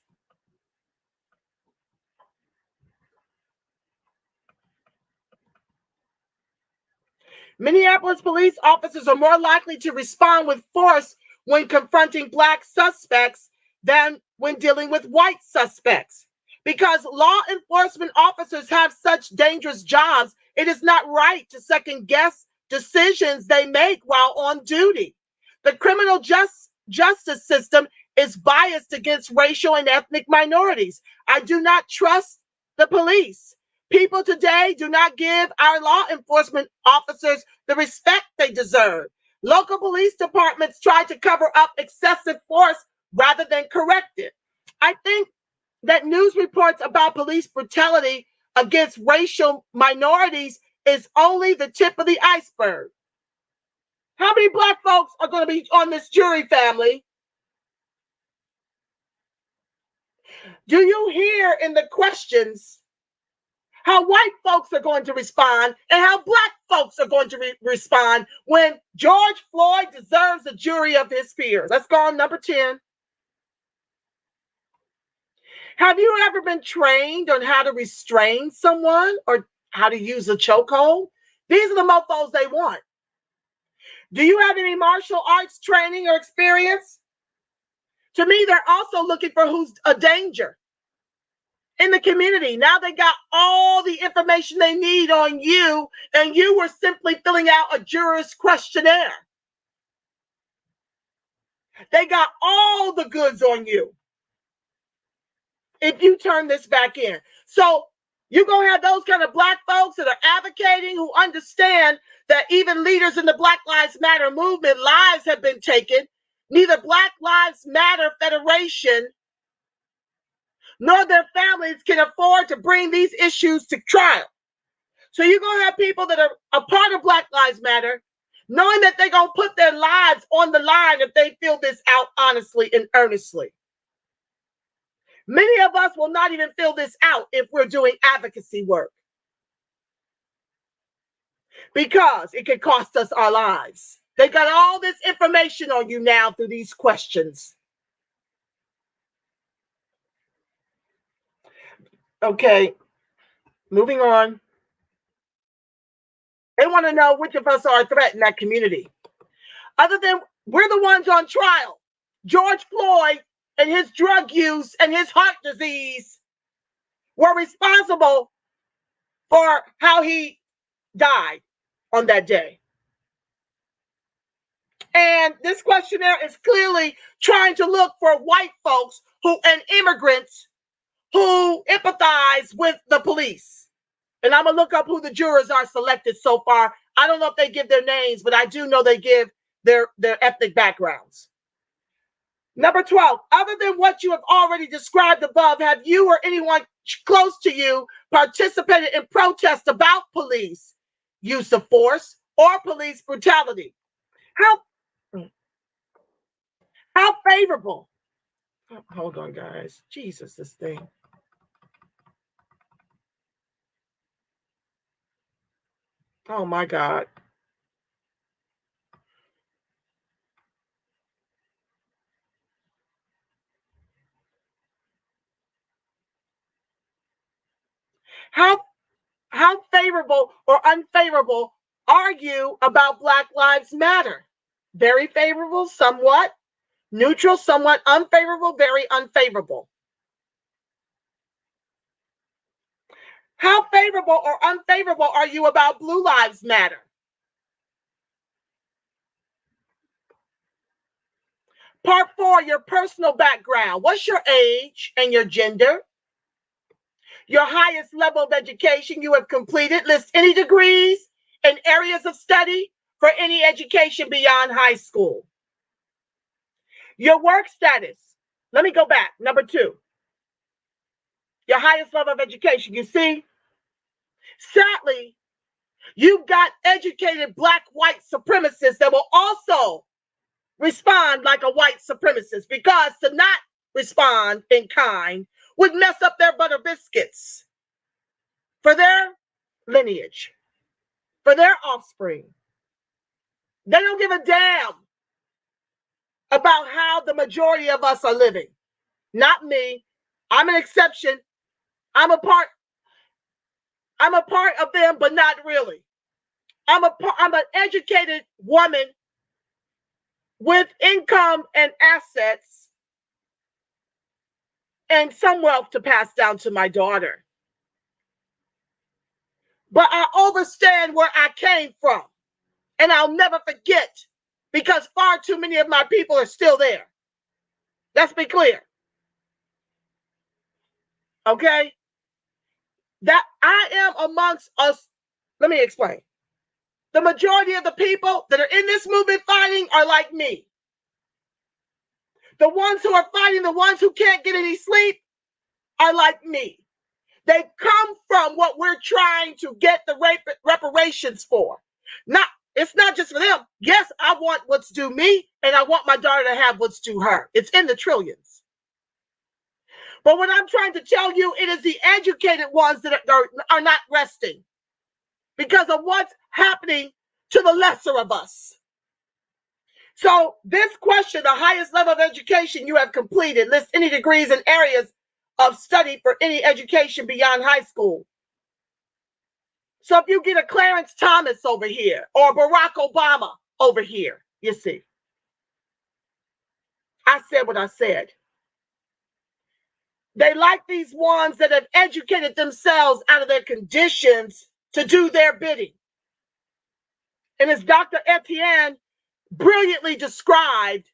Minneapolis police officers are more likely to respond with force when confronting black suspects than when dealing with white suspects. Because law enforcement officers have such dangerous jobs, it is not right to second guess decisions they make while on duty. The criminal justice system is biased against racial and ethnic minorities. I do not trust the police. People today do not give our law enforcement officers the respect they deserve. Local police departments try to cover up excessive force rather than correct it. I think that news reports about police brutality against racial minorities is only the tip of the iceberg. How many black folks are going to be on this jury, family? Do you hear in the questions how white folks are going to respond and how black folks are going to respond when George Floyd deserves a jury of his peers? Let's go on number 10. Have you ever been trained on how to restrain someone or how to use a chokehold? These are the mofos they want. Do you have any martial arts training or experience? To me, they're also looking for who's a danger in the community. Now they got all the information they need on you, and you were simply filling out a juror's questionnaire. They got all the goods on you if you turn this back in. So you're going to have those kind of black folks that are advocating, who understand that even leaders in the Black Lives Matter movement, lives have been taken. Neither Black Lives Matter Federation nor their families can afford to bring these issues to trial. So you're going to have people that are a part of Black Lives Matter, knowing that they're going to put their lives on the line if they fill this out honestly and earnestly. Many of us will not even fill this out if we're doing advocacy work, because it could cost us our lives. They got all this information on you now through these questions. Okay, moving on. They want to know which of us are a threat in that community. Other than we're the ones on trial. George Floyd and his drug use and his heart disease were responsible for how he died on that day. And this questionnaire is clearly trying to look for white folks and immigrants who empathize with the police. And I'm going to look up who the jurors are selected so far. I don't know if they give their names, but I do know they give their ethnic backgrounds. Number 12, other than what you have already described above, have you or anyone close to you participated in protests about police use of force or police brutality? How favorable? Hold on, guys. Jesus, this thing. Oh my God. How favorable or unfavorable are you about Black Lives Matter? Very favorable, somewhat. Neutral, somewhat unfavorable, very unfavorable. How favorable or unfavorable are you about Blue Lives Matter? Part 4, your personal background. What's your age and your gender? Your highest level of education you have completed. List any degrees and areas of study for any education beyond high school. Your work status. Let me go back. Number 2. Your highest level of education. You see, sadly, you've got educated Black white supremacists that will also respond like a white supremacist, because to not respond in kind would mess up their butter biscuits for their lineage, for their offspring. They don't give a damn about how the majority of us are living. Not me. I'm an exception. I'm a part of them, but not really. I'm an educated woman with income and assets and some wealth to pass down to my daughter. But I understand where I came from, and I'll never forget, because far too many of my people are still there. Let's be clear. Okay? That I am amongst us. Let me explain. The majority of the people that are in this movement fighting are like me. The ones who are fighting, the ones who can't get any sleep, are like me. They come from what we're trying to get the reparations for. It's not just for them. Yes, I want what's due me, and I want my daughter to have what's due her. It's in the trillions. But what I'm trying to tell you, it is the educated ones that are not resting because of what's happening to the lesser of us. So this question, the highest level of education you have completed, list any degrees and areas of study for any education beyond high school. So if you get a Clarence Thomas over here or Barack Obama over here, you see. I said what I said. They like these ones that have educated themselves out of their conditions to do their bidding. And as Dr. Etienne brilliantly described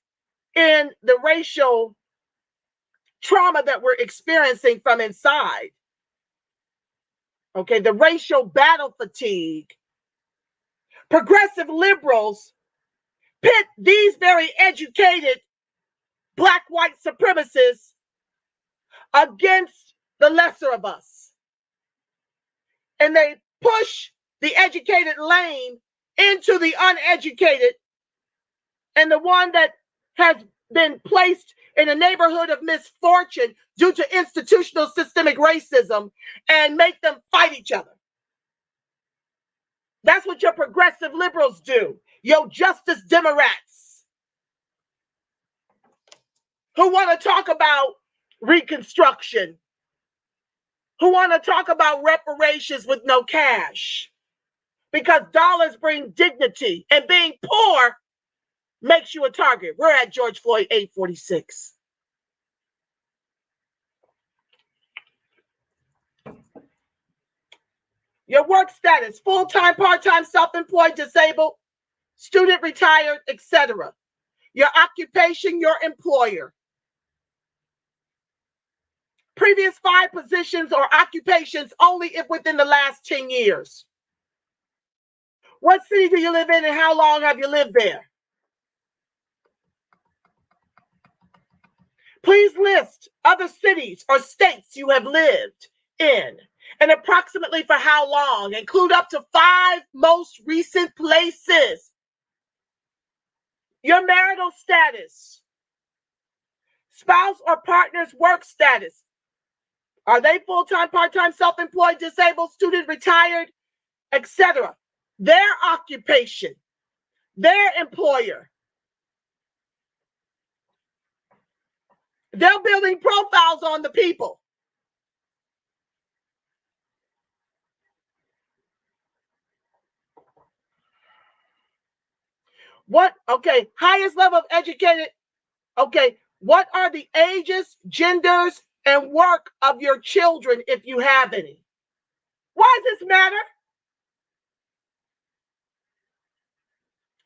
in the racial trauma that we're experiencing from inside, okay, the racial battle fatigue, progressive liberals pit these very educated black white supremacists against the lesser of us. And they push the educated lane into the uneducated and the one that has been placed in a neighborhood of misfortune due to institutional systemic racism and make them fight each other. That's what your progressive liberals do. Your Justice Democrats who want to talk about Reconstruction, who want to talk about reparations with no cash because dollars bring dignity and being poor makes you a target. We're at George Floyd 846. Your work status, full-time, part-time, self-employed, disabled, student, retired, etc. Your occupation, your employer. Previous 5 positions or occupations only if within the last 10 years. What city do you live in and how long have you lived there? Please list other cities or states you have lived in and approximately for how long. Include up to 5 most recent places. Your marital status, spouse or partner's work status. Are they full-time, part-time, self-employed, disabled, student, retired, etc.? Their occupation, their employer. They're building profiles on the people. Highest level of educated. Okay, what are the ages, genders, and work of your children if you have any? Why does this matter?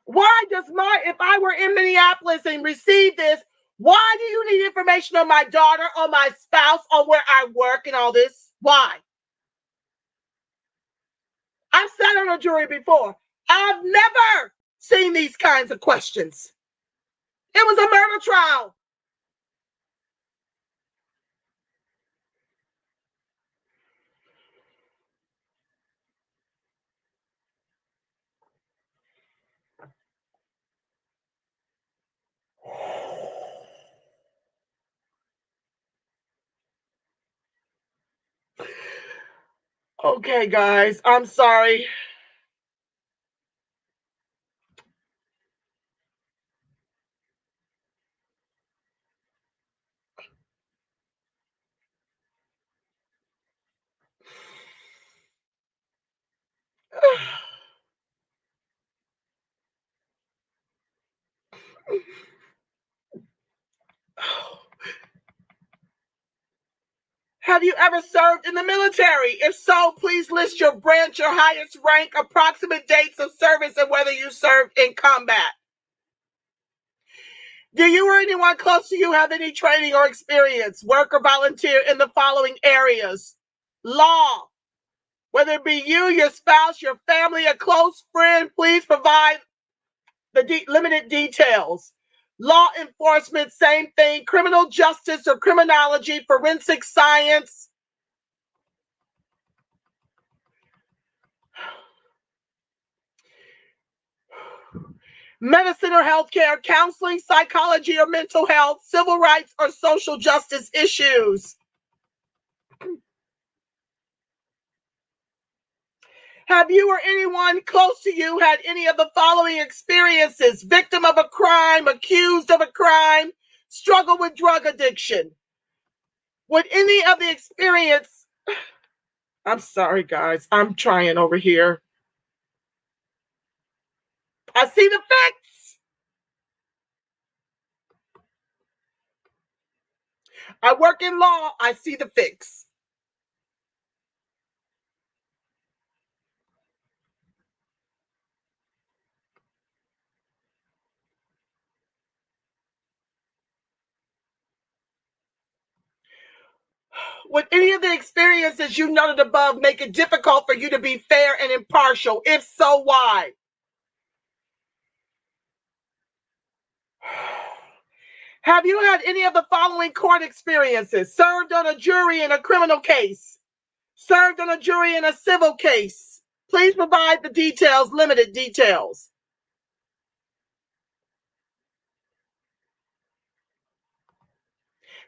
Why does if I were in Minneapolis and received this, why do you need information on my daughter, on my spouse, on where I work and all this? Why? I've sat on a jury before. I've never seen these kinds of questions. It was a murder trial. Okay, guys, I'm sorry. Have you ever served in the military? If so, please list your branch, your highest rank, approximate dates of service, and whether you served in combat. Do you or anyone close to you have any training or experience, work or volunteer in the following areas? Law. Whether it be you, your spouse, your family, a close friend, please provide the limited details. Law enforcement, same thing. Criminal justice or criminology, forensic science. Medicine or healthcare, counseling, psychology or mental health, civil rights or social justice issues. Have you or anyone close to you had any of the following experiences? Victim of a crime, accused of a crime, struggle with drug addiction. Would any of the experience, I'm sorry guys, I'm trying over here. I see the facts. I work in law, I see the fix. Would any of the experiences you noted above make it difficult for you to be fair and impartial? If so, why? Have you had any of the following court experiences? Served on a jury in a criminal case. Served on a jury in a civil case. Please provide the details, limited details.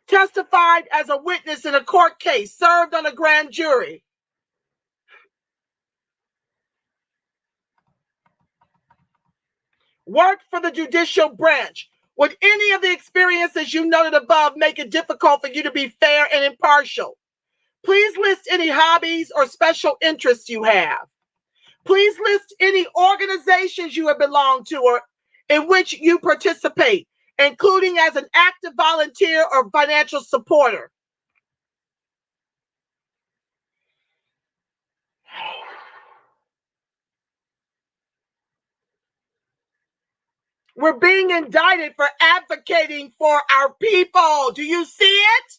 Testified as a witness in a court case. Served on a grand jury. Worked for the judicial branch. Would any of the experiences you noted above make it difficult for you to be fair and impartial? Please list any hobbies or special interests you have. Please list any organizations you have belonged to or in which you participate, including as an active volunteer or financial supporter. We're being indicted for advocating for our people. Do you see it?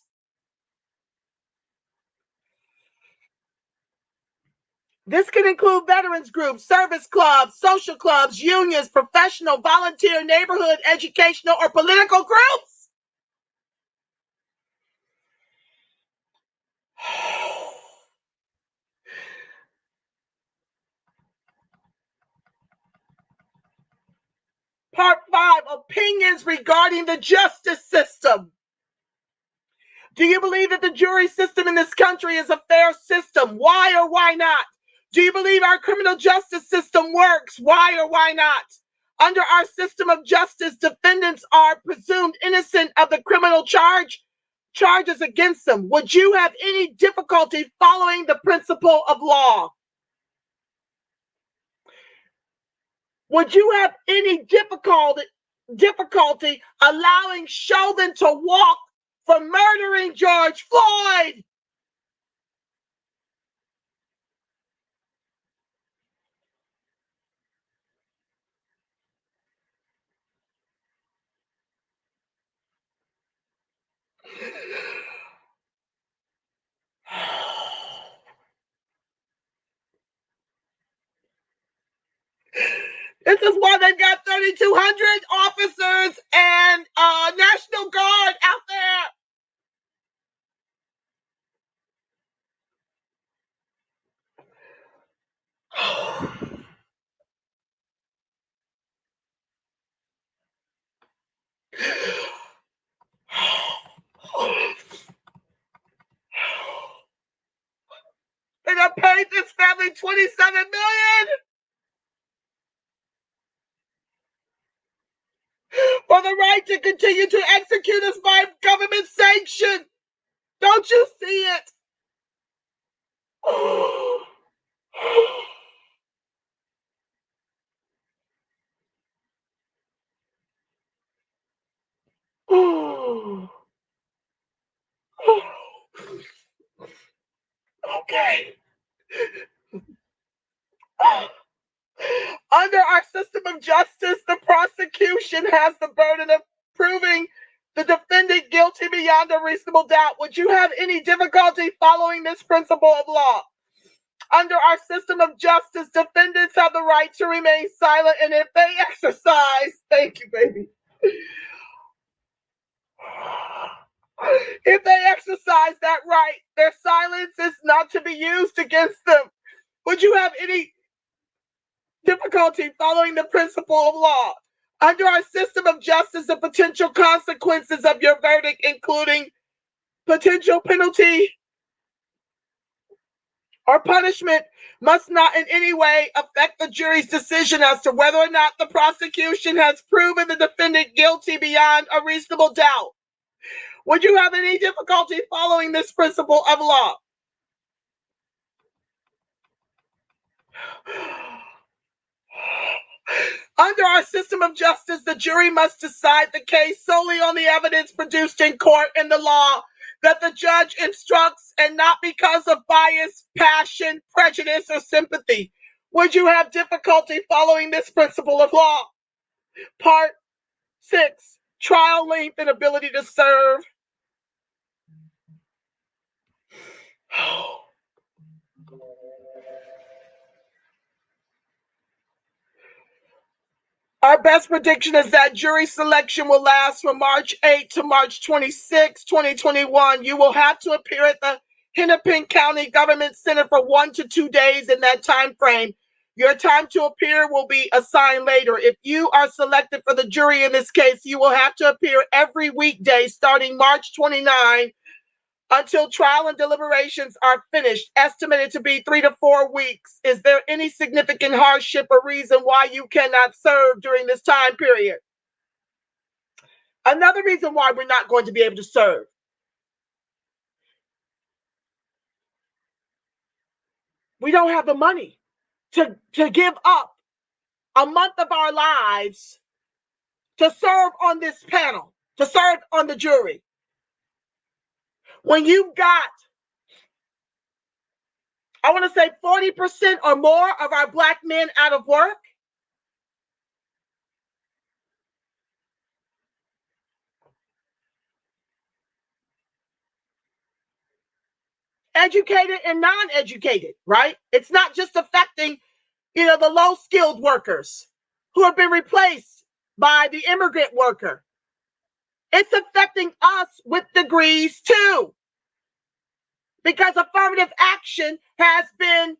This can include veterans groups, service clubs, social clubs, unions, professional, volunteer, neighborhood, educational, or political groups. Part 5, opinions regarding the justice system. Do you believe that the jury system in this country is a fair system? Why or why not? Do you believe our criminal justice system works? Why or why not? Under our system of justice, defendants are presumed innocent of the criminal charges against them. Would you have any difficulty following the principle of law? Would you have any difficulty allowing Chauvin to walk for murdering George Floyd? This is why they've got 3,200 officers and National Guard out there. They done paid this family $27 million for the right to continue to execute us by government sanction. Don't you see it? Okay. Under our system of justice, the prosecution has the burden of proving the defendant guilty beyond a reasonable doubt. Would you have any difficulty following this principle of law? Under our system of justice, defendants have the right to remain silent, and if they exercise, thank you, baby. If they exercise that right, their silence is not to be used against them. Would you have any difficulty following the principle of law? Under our system of justice, the potential consequences of your verdict, including potential penalty or punishment, must not in any way affect the jury's decision as to whether or not the prosecution has proven the defendant guilty beyond a reasonable doubt. Would you have any difficulty following this principle of law? Under our system of justice, the jury must decide the case solely on the evidence produced in court and the law that the judge instructs, and not because of bias, passion, prejudice, or sympathy. Would you have difficulty following this principle of law? Part 6, trial length and ability to serve. Our best prediction is that jury selection will last from March 8 to March 26, 2021. You will have to appear at the Hennepin County Government Center for 1 to 2 days in that time frame. Your time to appear will be assigned later. If you are selected for the jury in this case, you will have to appear every weekday starting March 29 until trial and deliberations are finished, estimated to be 3 to 4 weeks. Is there any significant hardship or reason why you cannot serve during this time period? Another reason why we're not going to be able to serve. We don't have the money to give up a month of our lives to serve on this panel, to serve on the jury. When you've got, I want to say 40% or more of our Black men out of work, educated and non-educated, right? It's not just affecting, the low-skilled workers who have been replaced by the immigrant worker. It's affecting us with degrees too, because affirmative action has been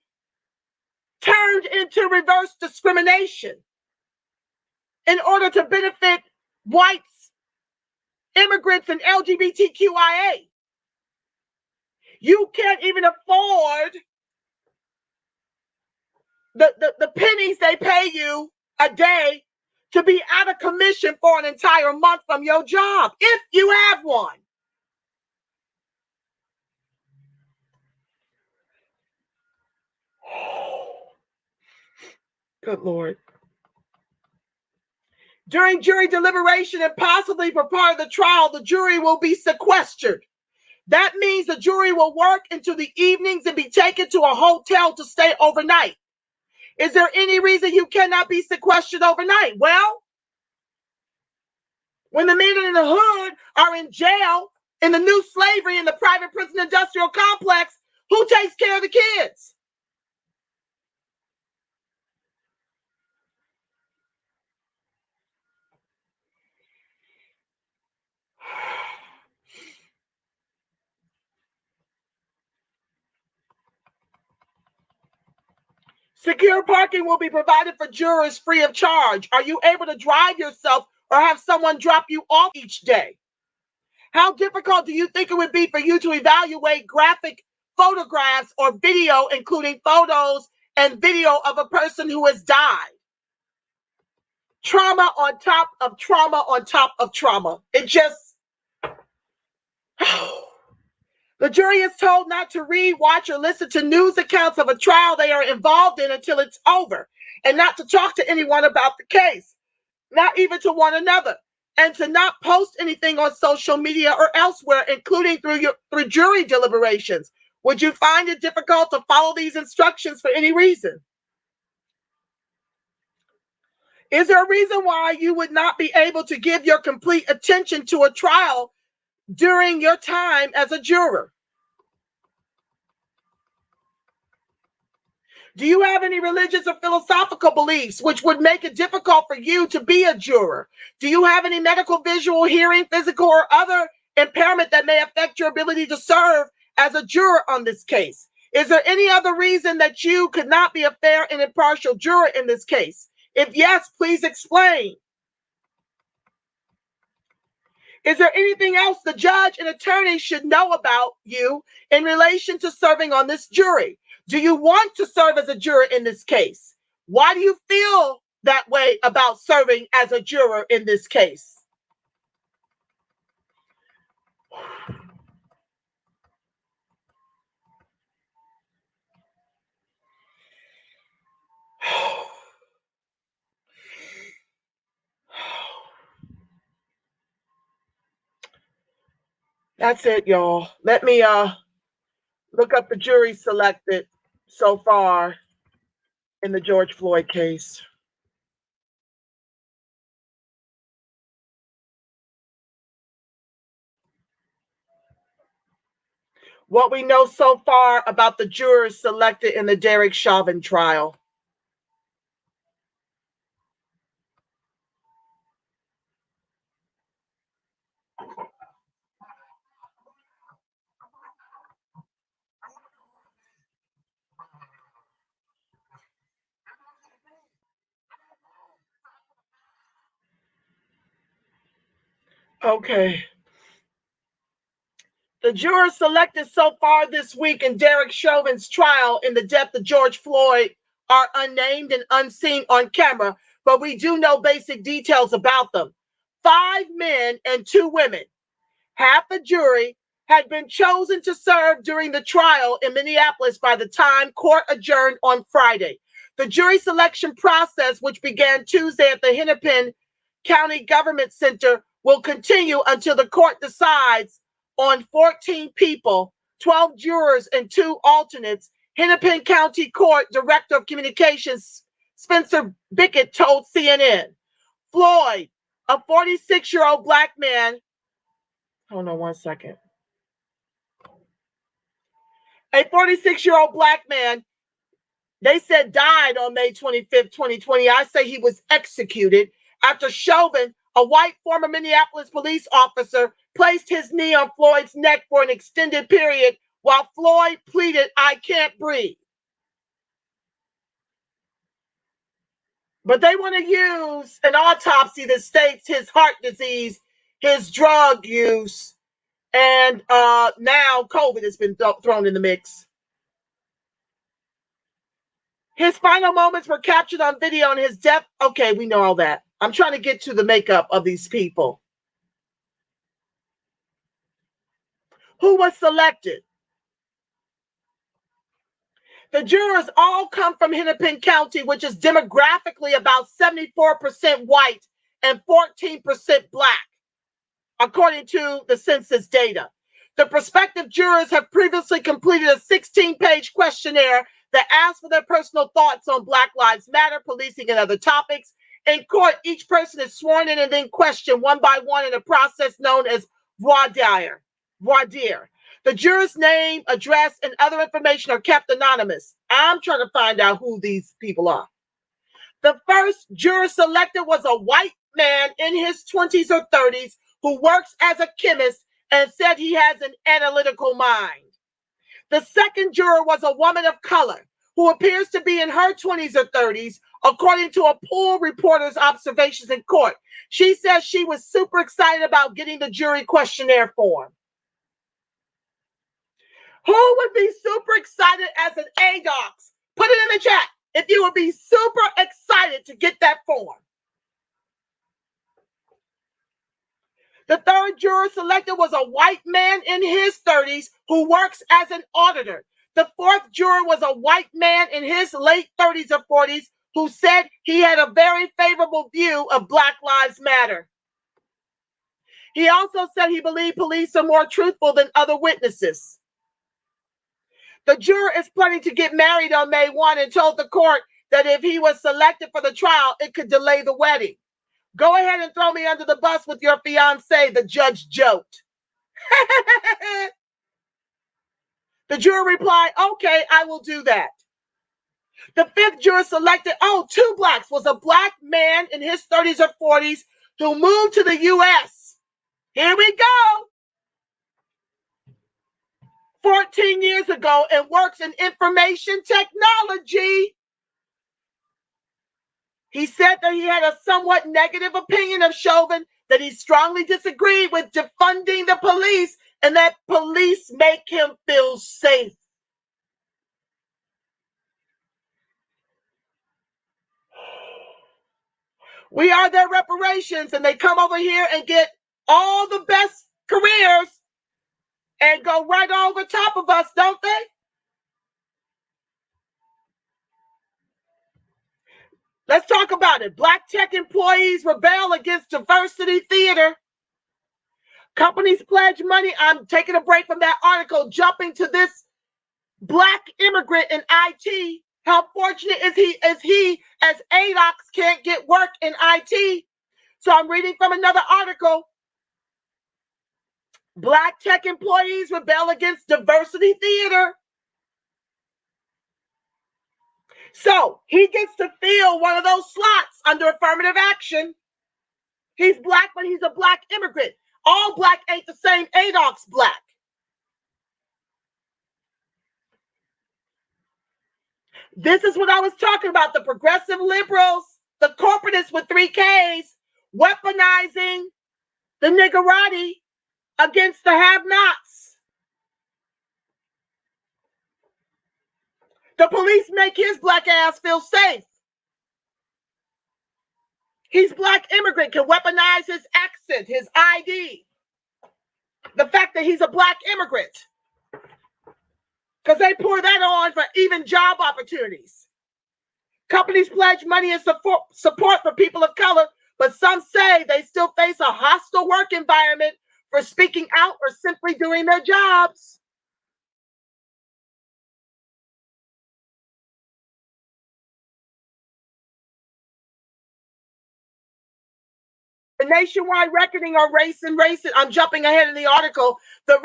turned into reverse discrimination in order to benefit whites, immigrants, and LGBTQIA. You can't even afford the pennies they pay you a day to be out of commission for an entire month from your job, if you have one. Good Lord. During jury deliberation and possibly for part of the trial, the jury will be sequestered. That means the jury will work into the evenings and be taken to a hotel to stay overnight. Is there any reason you cannot be sequestered overnight? Well, when the men in the hood are in jail in the new slavery in the private prison industrial complex, who takes care of the kids? Secure parking will be provided for jurors free of charge. Are you able to drive yourself or have someone drop you off each day? How difficult do you think it would be for you to evaluate graphic photographs or video, including photos and video of a person who has died? Trauma on top of trauma on top of trauma. It just... The jury is told not to read, watch, or listen to news accounts of a trial they are involved in until it's over, and not to talk to anyone about the case, not even to one another, and to not post anything on social media or elsewhere, including through jury deliberations. Would you find it difficult to follow these instructions for any reason? Is there a reason why you would not be able to give your complete attention to a trial during your time as a juror? Do you have any religious or philosophical beliefs which would make it difficult for you to be a juror? Do you have any medical, visual, hearing, physical, or other impairment that may affect your ability to serve as a juror on this case? Is there any other reason that you could not be a fair and impartial juror in this case? If yes, please explain. Is there anything else the judge and attorney should know about you in relation to serving on this jury? Do you want to serve as a juror in this case? Why do you feel that way about serving as a juror in this case? That's it, y'all. Let me look up the jury selected so far in the George Floyd case. What we know so far about the jurors selected in the Derek Chauvin trial. Okay. The jurors selected so far this week in Derek Chauvin's trial in the death of George Floyd are unnamed and unseen on camera, but we do know basic details about them. 5 men and 2 women. Half the jury had been chosen to serve during the trial in Minneapolis by the time court adjourned on Friday. The jury selection process, which began Tuesday at the Hennepin County Government Center, will continue until the court decides on 14 people, 12 jurors and 2 alternates. Hennepin County Court Director of Communications Spencer Bickett told CNN. Floyd, a 46-year-old black man, hold on one second. A 46-year-old black man, they said died on May 25th, 2020. I say he was executed after Chauvin, a white former Minneapolis police officer, placed his knee on Floyd's neck for an extended period while Floyd pleaded, "I can't breathe." But they want to use an autopsy that states his heart disease, his drug use, and now COVID has been thrown in the mix. His final moments were captured on video and his death. Okay, we know all that. I'm trying to get to the makeup of these people. Who was selected? The jurors all come from Hennepin County, which is demographically about 74% white and 14% black, according to the census data. The prospective jurors have previously completed a 16-page questionnaire that asks for their personal thoughts on Black Lives Matter, policing, and other topics. In court, each person is sworn in and then questioned one by one in a process known as voir dire. The juror's name, address, and other information are kept anonymous. I'm trying to find out who these people are. The first juror selected was a white man in his 20s or 30s who works as a chemist and said he has an analytical mind. The second juror was a woman of color who appears to be in her 20s or 30s, according to a pool reporter's observations in court. She says she was super excited about getting the jury questionnaire form. Who would be super excited as an ADOCS? Put it in the chat if you would be super excited to get that form. The third juror selected was a white man in his 30s who works as an auditor. The fourth juror was a white man in his late 30s or 40s who said he had a very favorable view of Black Lives Matter. He also said he believed police are more truthful than other witnesses. The juror is planning to get married on May 1 and told the court that if he was selected for the trial, it could delay the wedding. Go ahead and throw me under the bus with your fiance, the judge joked. The juror replied, okay, I will do that. The fifth juror selected, two blacks, was a black man in his 30s or 40s who moved to the U.S. Here we go. 14 years ago and works in information technology. He said that he had a somewhat negative opinion of Chauvin, that he strongly disagreed with defunding the police and that police make him feel safe. We are their reparations, and they come over here and get all the best careers and go right over top of us, don't they? Let's talk about it. Black tech employees rebel against diversity theater. Companies pledge money. I'm taking a break from that article, jumping to this black immigrant in IT. How fortunate is he as ADOCS can't get work in IT? So I'm reading from another article. Black tech employees rebel against diversity theater. So he gets to fill one of those slots under affirmative action. He's black, but he's a black immigrant. All black ain't the same ADOCS black. This is what I was talking about. The progressive liberals, the corporatists with 3 Ks, weaponizing the niggerati against the have-nots. The police make his black ass feel safe. He's black immigrant, can weaponize his accent, his ID. The fact that he's a black immigrant. Because they pour that on for even job opportunities. Companies pledge money and support for people of color, but some say they still face a hostile work environment for speaking out or simply doing their jobs. The nationwide reckoning on race and racism. I'm jumping ahead in the article. The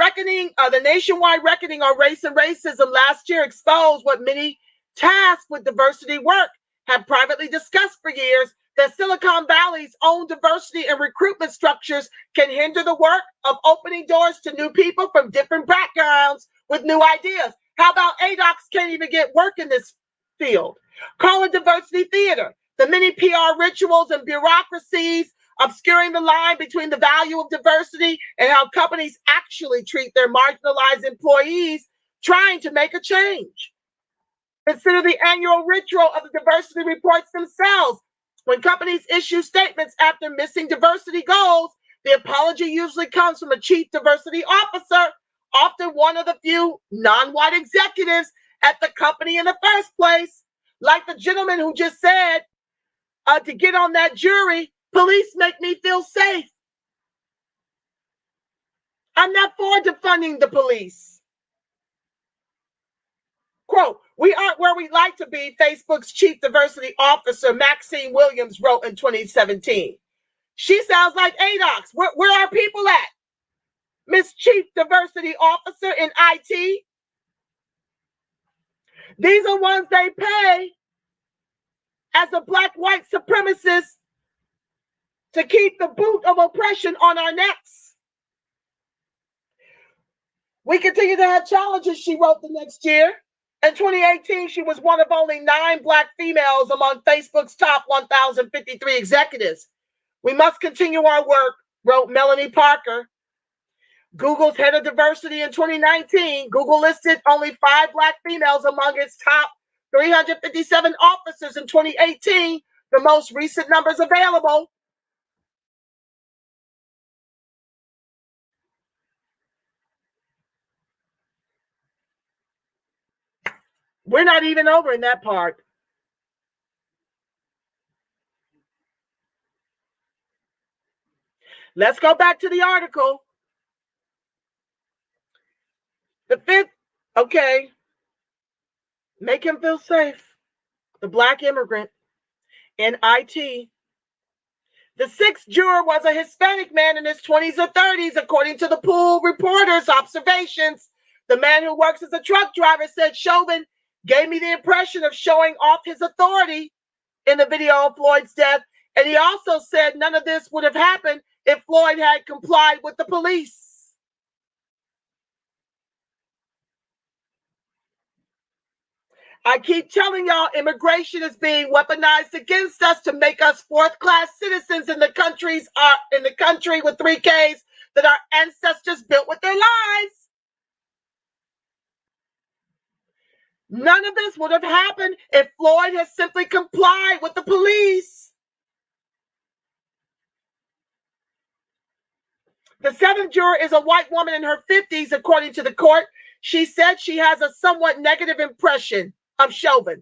nationwide reckoning on race and racism last year exposed what many tasked with diversity work have privately discussed for years, that Silicon Valley's own diversity and recruitment structures can hinder the work of opening doors to new people from different backgrounds with new ideas. How about ADOCS can't even get work in this field? Call it diversity theater. The many PR rituals and bureaucracies obscuring the line between the value of diversity and how companies actually treat their marginalized employees trying to make a change. Consider the annual ritual of the diversity reports themselves. When companies issue statements after missing diversity goals, the apology usually comes from a chief diversity officer, often one of the few non-white executives at the company in the first place. Like the gentleman who just said, to get on that jury, police make me feel safe. I'm not for defunding the police. Quote, "We aren't where we'd like to be," Facebook's chief diversity officer, Maxine Williams, wrote in 2017. She sounds like ADOCS. Where are people at? Miss Chief Diversity Officer in IT. These are ones they pay as a black white supremacist to keep the boot of oppression on our necks. We continue to have challenges, she wrote the next year. In 2018, she was one of only 9 black females among Facebook's top 1,053 executives. "We must continue our work," wrote Melanie Parker, Google's head of diversity. In 2019, Google listed only 5 black females among its top 357 officers in 2018, the most recent numbers available. We're not even over in that part. Let's go back to the article. The 5th, okay, make him feel safe. The black immigrant in IT. The 6th juror was a Hispanic man in his 20s or 30s, according to the pool reporter's observations. The man who works as a truck driver said Chauvin gave me the impression of showing off his authority in the video of Floyd's death. And he also said none of this would have happened if Floyd had complied with the police. I keep telling y'all, immigration is being weaponized against us to make us fourth-class citizens in the country with 3 Ks that our ancestors built with their lives. None of this would have happened if Floyd had simply complied with the police. The 7th juror is a white woman in her 50s, according to the court. She said she has a somewhat negative impression of Chauvin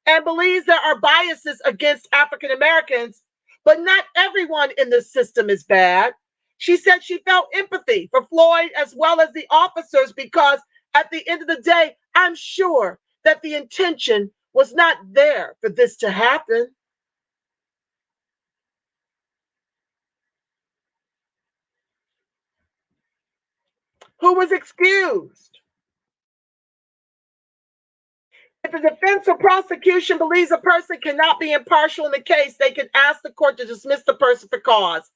and believes there are biases against African Americans, but not everyone in the system is bad. She said she felt empathy for Floyd as well as the officers because at the end of the day, I'm sure that the intention was not there for this to happen. Who was excused? If the defense or prosecution believes a person cannot be impartial in the case, they can ask the court to dismiss the person for cause.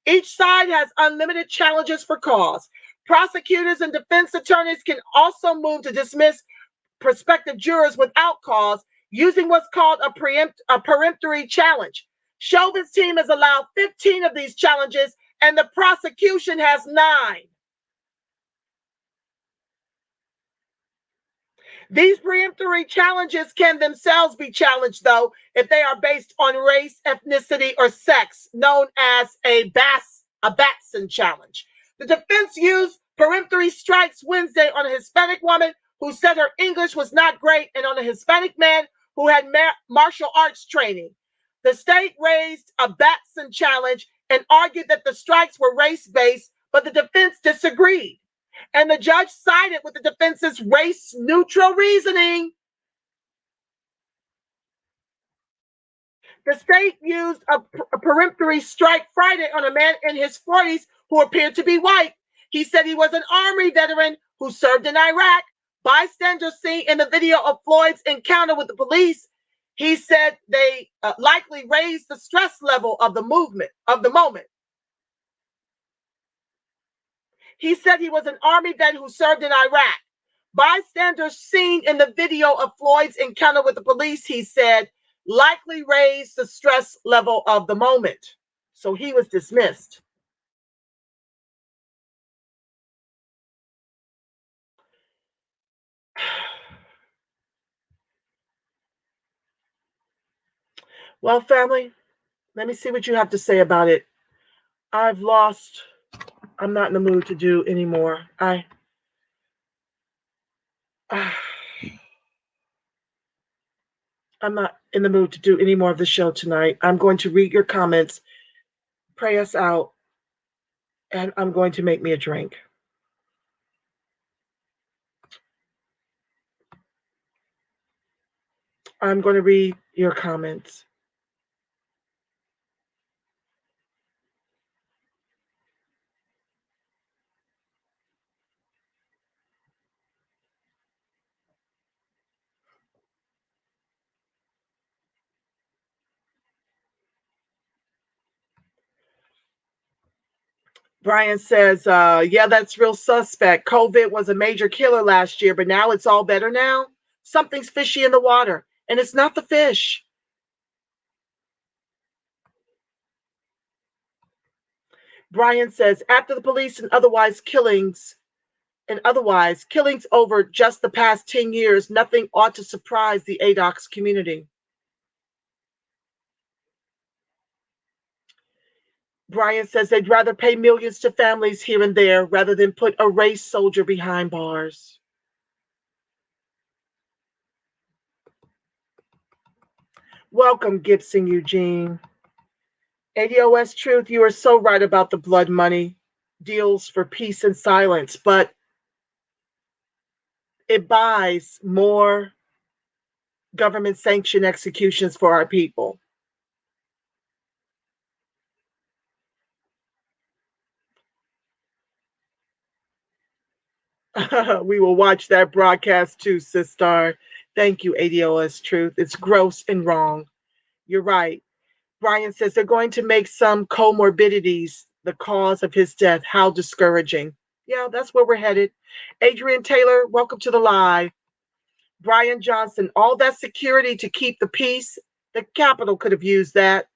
Each side has unlimited challenges for cause. Prosecutors and defense attorneys can also move to dismiss prospective jurors without cause using what's called a peremptory challenge. Chauvin's team has allowed 15 of these challenges, and the prosecution has 9. These peremptory challenges can themselves be challenged, though, if they are based on race, ethnicity, or sex, known as a Batson challenge. The defense used peremptory strikes Wednesday on a Hispanic woman who said her English was not great and on a Hispanic man who had martial arts training. The state raised a Batson challenge and argued that the strikes were race-based, but the defense disagreed. And the judge sided with the defense's race-neutral reasoning. The state used a peremptory strike Friday on a man in his 40s who appeared to be white. He said he was an Army veteran who served in Iraq. Bystanders seen in the video of Floyd's encounter with the police, he said they likely raised the stress level of the moment. He said he was an Army vet who served in Iraq. Bystanders seen in the video of Floyd's encounter with the police, he said, likely raised the stress level of the moment. So he was dismissed. Well, family, let me see what you have to say about it. I'm not in the mood to do anymore. I'm not in the mood to do any more of the show tonight. I'm going to read your comments, pray us out, and I'm going to make me a drink. I'm going to read your comments. Brian says, yeah, that's real suspect. COVID was a major killer last year, but now it's all better now. Something's fishy in the water, and it's not the fish. Brian says, after the police and otherwise killings over just the past 10 years, nothing ought to surprise the ADOCS community. Brian says they'd rather pay millions to families here and there rather than put a race soldier behind bars. Welcome, Gibson Eugene. ADOS Truth, you are so right about the blood money deals for peace and silence, but it buys more government sanctioned executions for our people. We will watch that broadcast too, Sistar. Thank you, ADOS Truth. It's gross and wrong. You're right. Brian says they're going to make some comorbidities the cause of his death. How discouraging. Yeah, that's where we're headed. Adrian Taylor, welcome to the live. Brian Johnson, all that security to keep the peace. The Capitol could have used that.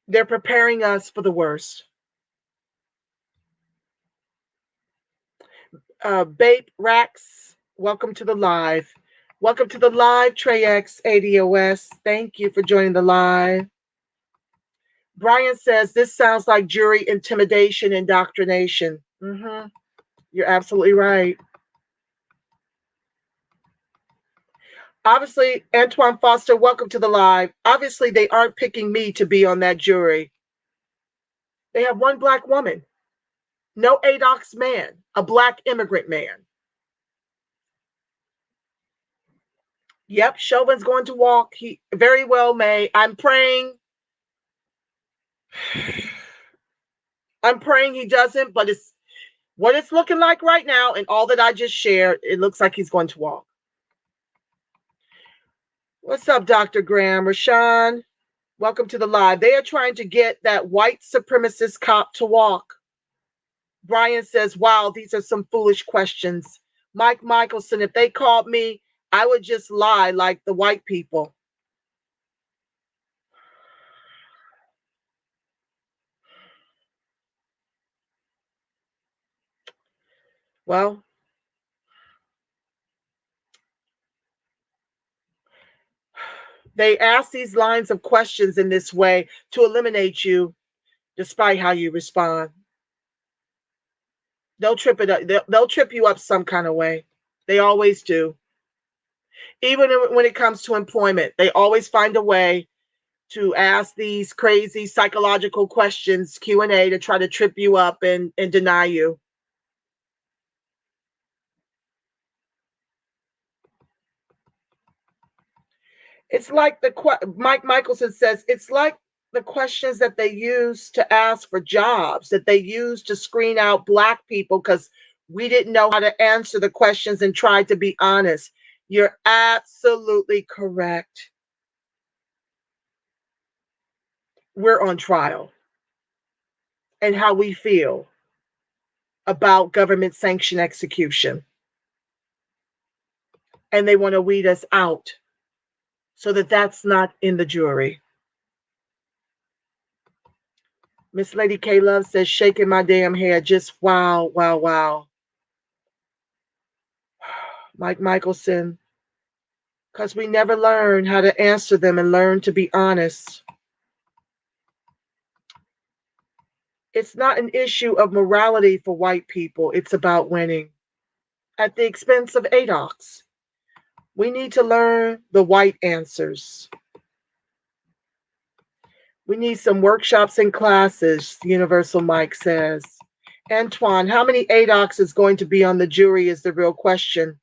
They're preparing us for the worst. Bape Rax, welcome to the live. Welcome to the live, TreyX ADOS. Thank you for joining the live. Brian says this sounds like jury intimidation, indoctrination. You're absolutely right. Obviously, Antoine Foster, welcome to the live. Obviously, they aren't picking me to be on that jury. They have one black woman, no ADOCS man, a black immigrant man. Yep, Chauvin's going to walk. He very well may. I'm praying he doesn't, but it's what it's looking like right now, and all that I just shared, it looks like he's going to walk. What's up, Dr. Graham? Rashawn, welcome to the live. They are trying to get that white supremacist cop to walk. Brian says, wow, these are some foolish questions. Mike Michelson, if they called me, I would just lie like the white people. Well, they ask these lines of questions in this way to eliminate you despite how you respond. They'll trip it up. They'll trip you up some kind of way. They always do. Even when it comes to employment, they always find a way to ask these crazy psychological questions, Q&A, to try to trip you up and deny you. It's like Mike Michelson says, it's like the questions that they use to ask for jobs, that they use to screen out black people because we didn't know how to answer the questions and tried to be honest. You're absolutely correct. We're on trial and how we feel about government sanctioned execution. And they want to weed us out so that that's not in the jury. Miss Lady K Love says, shaking my damn head, just wow, wow, wow. Mike Michelson, because we never learn how to answer them and learn to be honest. It's not an issue of morality for white people. It's about winning at the expense of ADOCS. We need to learn the white answers. We need some workshops and classes, Universal Mike says. Antoine, how many ADOCS is going to be on the jury is the real question.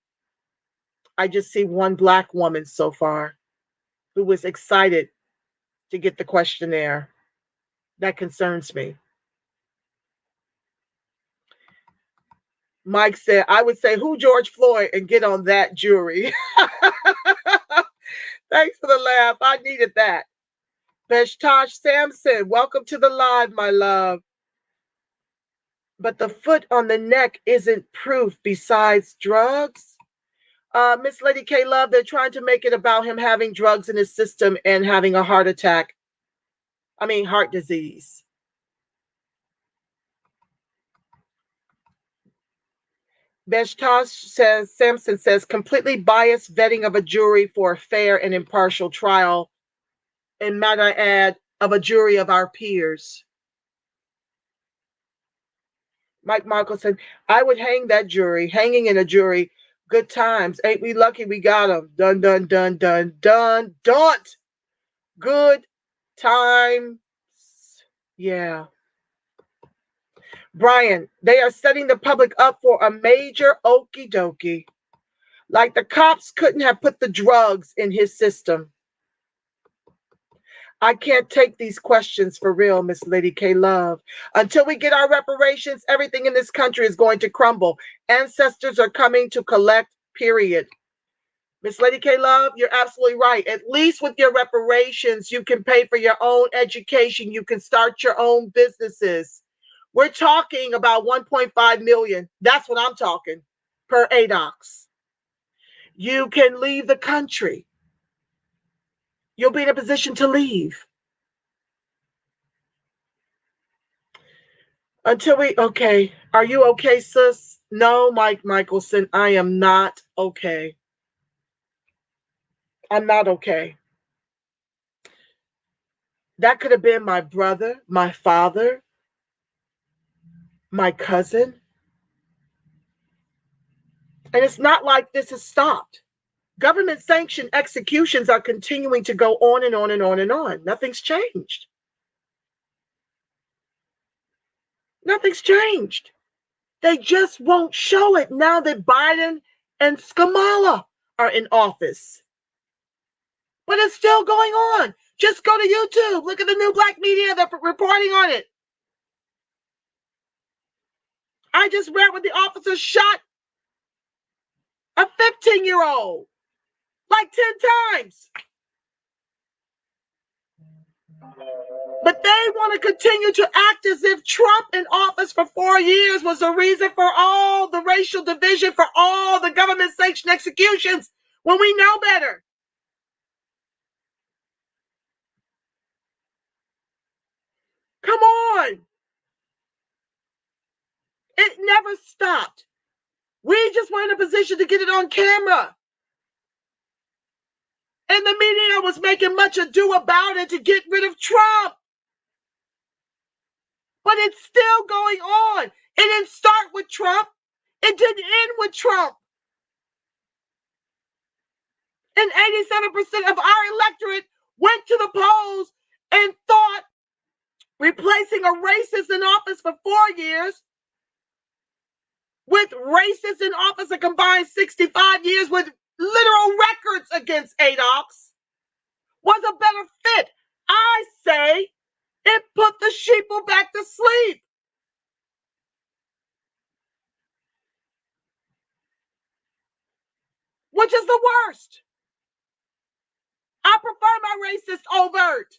I just see one black woman so far who was excited to get the questionnaire. That concerns me. Mike said, I would say, who George Floyd and get on that jury. Thanks for the laugh. I needed that. Beshtosh Sampson, welcome to the live, my love. But the foot on the neck isn't proof besides drugs. Miss Lady K Love, they're trying to make it about him having drugs in his system and having a heart attack. Heart disease. Beshtosh says, Sampson says, completely biased vetting of a jury for a fair and impartial trial. And might I add, of a jury of our peers. Mike Michelson, I would hang that jury. Hanging in a jury, good times. Ain't we lucky we got them? Dun, dun, dun, dun, dun, dun. Good times. Yeah. Brian, they are setting the public up for a major okie dokie. Like the cops couldn't have put the drugs in his system. I can't take these questions for real, Miss Lady K Love. Until we get our reparations, everything in this country is going to crumble. Ancestors are coming to collect, period. Miss Lady K Love, you're absolutely right. At least with your reparations, you can pay for your own education. You can start your own businesses. We're talking about 1.5 million. That's what I'm talking per ADOCS. You can leave the country. You'll be in a position to leave. Until we, okay. Are you okay, sis? No, Mike Michelson, I am not okay. I'm not okay. That could have been my brother, my father, my cousin. And it's not like this has stopped. Government sanctioned executions are continuing to go on and on and on and on. Nothing's changed. Nothing's changed. They just won't show it now that Biden and Kamala are in office. But it's still going on. Just go to YouTube. Look at the new black media. They're reporting on it. I just read what the officer shot a 15-year-old like 10 times. But they want to continue to act as if Trump in office for 4 years was the reason for all the racial division, for all the government sanctioned executions, when we know better. Come on. It never stopped. We just were in a position to get it on camera. And the media was making much ado about it to get rid of Trump. But it's still going on. It didn't start with Trump. It didn't end with Trump. And 87% of our electorate went to the polls and thought replacing a racist in office for 4 years with racists in office a combined 65 years with literal records against ADOCS was a better fit. I say it put the sheeple back to sleep. Which is the worst. I prefer my racist overt.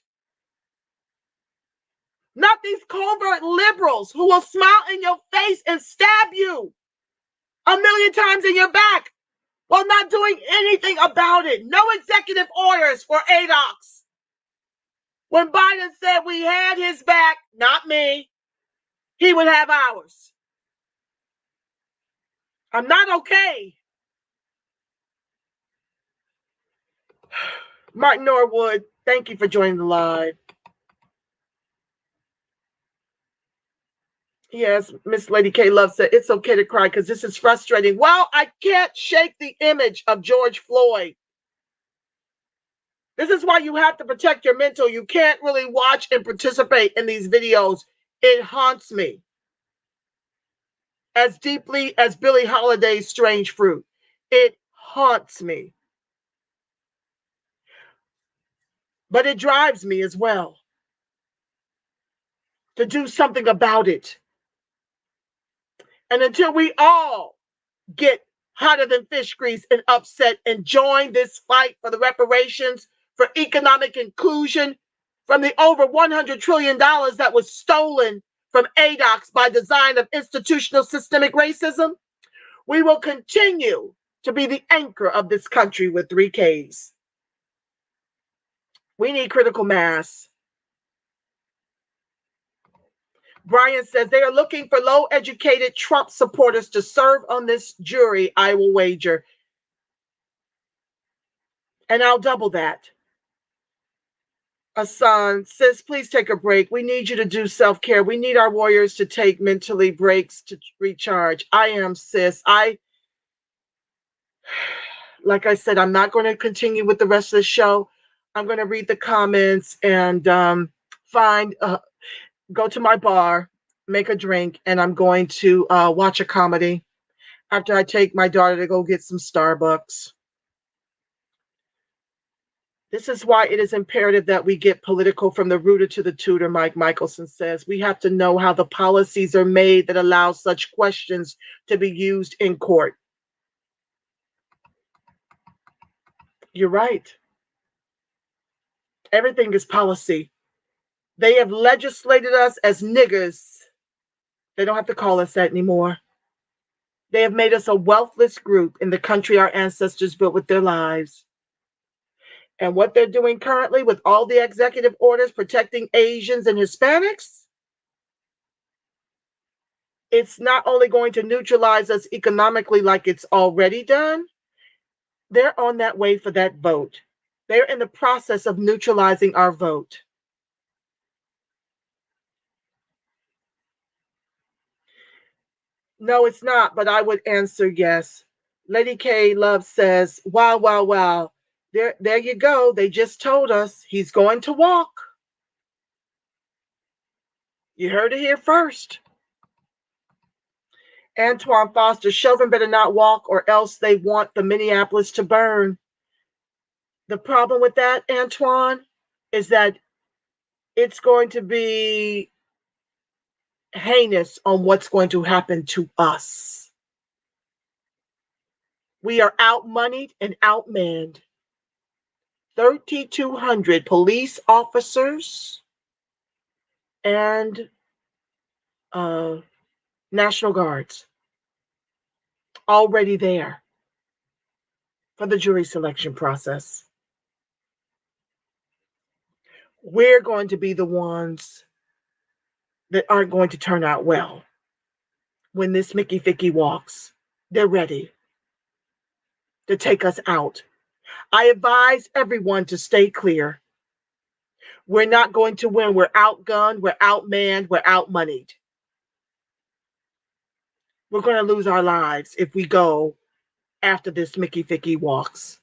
Not these covert liberals who will smile in your face and stab you 1,000,000 times in your back while not doing anything about it. No executive orders for ADOCS. When Biden said we had his back, not me, he would have ours. I'm not okay. Martin Norwood, thank you for joining the live. Yes, Miss Lady K Love said, it's okay to cry because this is frustrating. Well, I can't shake the image of George Floyd. This is why you have to protect your mental. You can't really watch and participate in these videos. It haunts me as deeply as Billie Holiday's Strange Fruit. It haunts me. But it drives me as well to do something about it. And until we all get hotter than fish grease and upset and join this fight for the reparations, for economic inclusion, from the over $100 trillion that was stolen from ADOCS by design of institutional systemic racism, we will continue to be the anchor of this country with 3 Ks. We need critical mass. Brian says they are looking for low-educated Trump supporters to serve on this jury, I will wager. And I'll double that. Hassan says, please take a break. We need you to do self-care. We need our warriors to take mentally breaks to recharge. I am, sis. Like I said, I'm not going to continue with the rest of the show. I'm going to read the comments and go to my bar, make a drink, and I'm going to watch a comedy after I take my daughter to go get some Starbucks. This is why it is imperative that we get political from the rooter to the tutor, Mike Michelson says. We have to know how the policies are made that allow such questions to be used in court. You're right. Everything is policy. They have legislated us as niggers. They don't have to call us that anymore. They have made us a wealthless group in the country our ancestors built with their lives. And what they're doing currently with all the executive orders protecting Asians and Hispanics, it's not only going to neutralize us economically like it's already done, they're on that way for that vote. They're in the process of neutralizing our vote. No, it's not, but I would answer yes. Lady K Love says, wow, wow, wow. There you go. They just told us he's going to walk. You heard it here first. Antoine Foster, Chauvin better not walk or else they want the Minneapolis to burn. The problem with that, Antoine, is that it's going to be heinous on what's going to happen to us. We are outmoneyed and outmanned. 3,200 police officers and National Guards already there for the jury selection process. We're going to be the ones that aren't going to turn out well when this Mickey Ficky walks. They're ready to take us out. I advise everyone to stay clear. We're not going to win. We're outgunned, we're outmanned, we're outmoneyed. We're going to lose our lives if we go after this Mickey Ficky walks.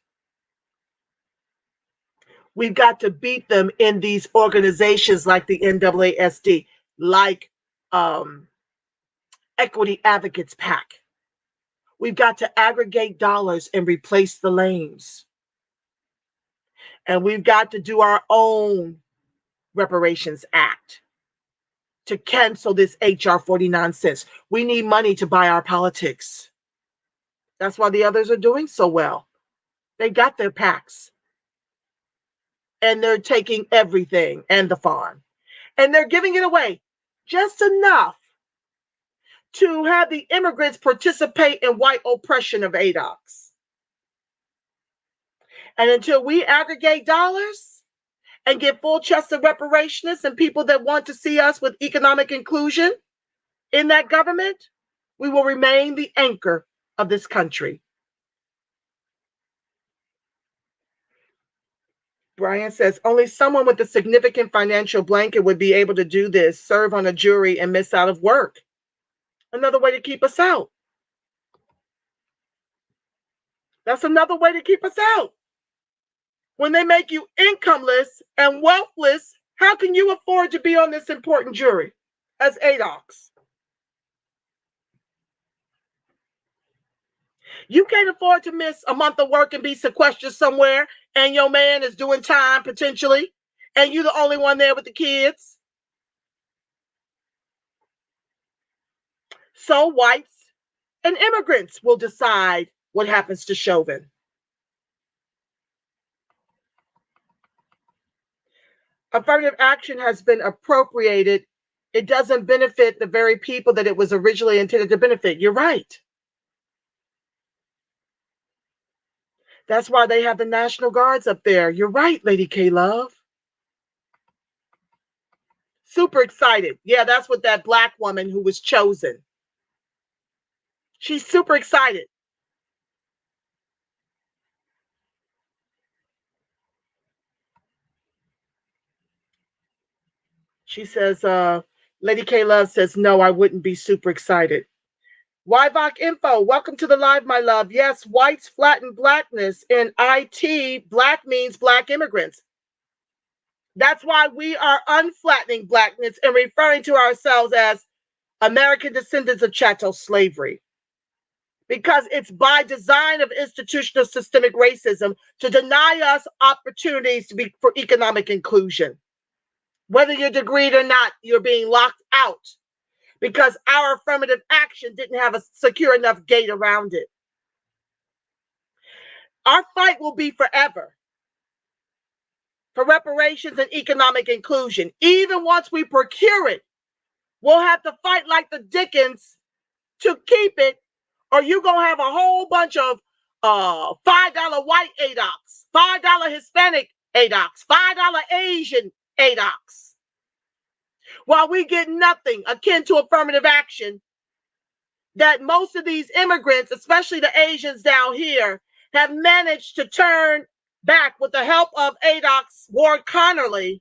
We've got to beat them in these organizations like the NAASD, like Equity Advocates PAC. We've got to aggregate dollars and replace the lames. And we've got to do our own Reparations Act to cancel this HR 49 cents. We need money to buy our politics. That's why the others are doing so well. They got their PACs. And they're taking everything and the farm. And they're giving it away just enough to have the immigrants participate in white oppression of ADOCS. And until we aggregate dollars and get full-chested reparationists and people that want to see us with economic inclusion in that government, we will remain the anchor of this country. Brian says, only someone with a significant financial blanket would be able to do this, serve on a jury and miss out of work. Another way to keep us out. That's another way to keep us out. When they make you incomeless and wealthless, how can you afford to be on this important jury as ADOCS? You can't afford to miss a month of work and be sequestered somewhere, and your man is doing time potentially, and you're the only one there with the kids. So whites and immigrants will decide what happens to Chauvin. Affirmative action has been appropriated. It doesn't benefit the very people that it was originally intended to benefit. You're right. That's why they have the National Guards up there. You're right, Lady K Love. Super excited. Yeah, that's what that black woman who was chosen. She's super excited. She says, Lady K Love says, no, I wouldn't be super excited. YVOC Info, welcome to the live, my love. Yes, whites flatten blackness. In IT, black means black immigrants. That's why we are unflattening blackness and referring to ourselves as American descendants of chattel slavery. because it's by design of institutional systemic racism to deny us opportunities for economic inclusion. Whether you're degreed or not, you're being locked out because our affirmative action didn't have a secure enough gate around it. Our fight will be forever for reparations and economic inclusion. Even once we procure it, we'll have to fight like the Dickens to keep it, or you're going to have a whole bunch of $5 white ADOCS, $5 Hispanic ADOCS, $5 Asian ADOCS, while we get nothing akin to affirmative action that most of these immigrants, especially the Asians down here, have managed to turn back with the help of ADOCS Ward Connerly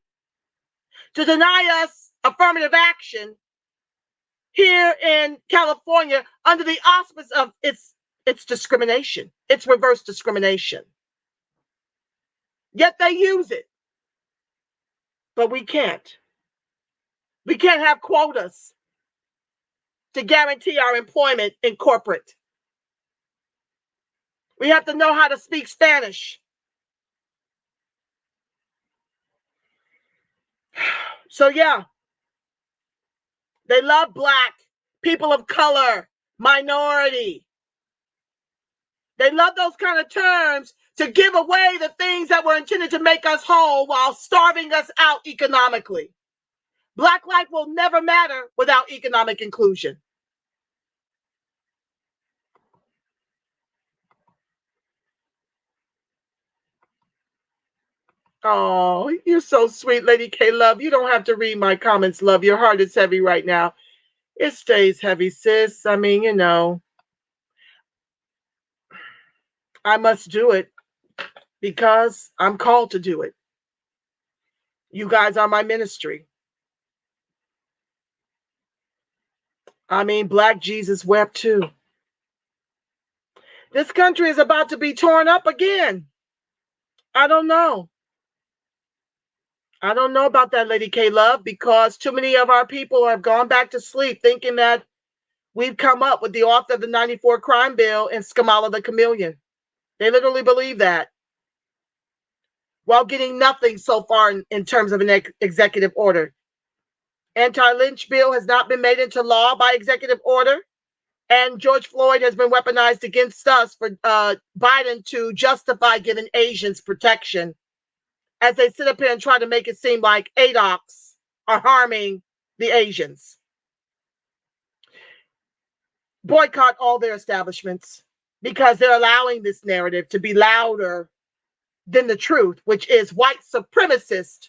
to deny us affirmative action here in California under the auspice of its discrimination, its reverse discrimination. Yet they use it. But we can't. We can't have quotas to guarantee our employment in corporate. We have to know how to speak Spanish. So yeah, they love black, people of color, minority. They love those kind of terms to give away the things that were intended to make us whole while starving us out economically. Black life will never matter without economic inclusion. Oh, you're so sweet, Lady K Love. You don't have to read my comments, love. Your heart is heavy right now. It stays heavy, sis. I mean, you know, I must do it because I'm called to do it. You guys are my ministry. I mean, Black Jesus wept too. This country is about to be torn up again. I don't know. I don't know about that, Lady K Love, because too many of our people have gone back to sleep thinking that we've come up with the author of the 94 crime bill and Skamala the Chameleon. They literally believe that, while getting nothing so far in terms of an executive order. Anti-lynch bill has not been made into law by executive order, and George Floyd has been weaponized against us for Biden to justify giving Asians protection, as they sit up here and try to make it seem like ADOCS are harming the Asians. Boycott all their establishments because they're allowing this narrative to be louder than the truth, which is white supremacists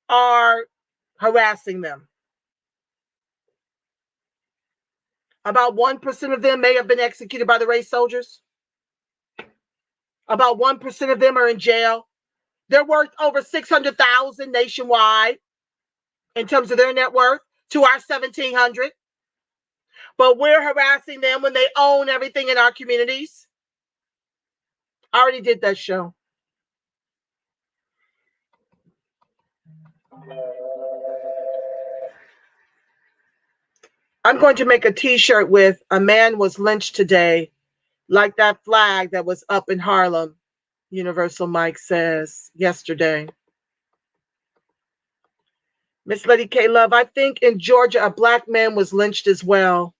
are harassing them. About 1% of them may have been executed by the race soldiers. About 1% of them are in jail. They're worth over $600,000 nationwide in terms of their net worth to our 1,700. But we're harassing them when they own everything in our communities. I already did that show. I'm going to make a t-shirt with "A man was lynched today," like that flag that was up in Harlem. Universal Mike says yesterday. Miss Lady K Love, I think in Georgia a black man was lynched as well.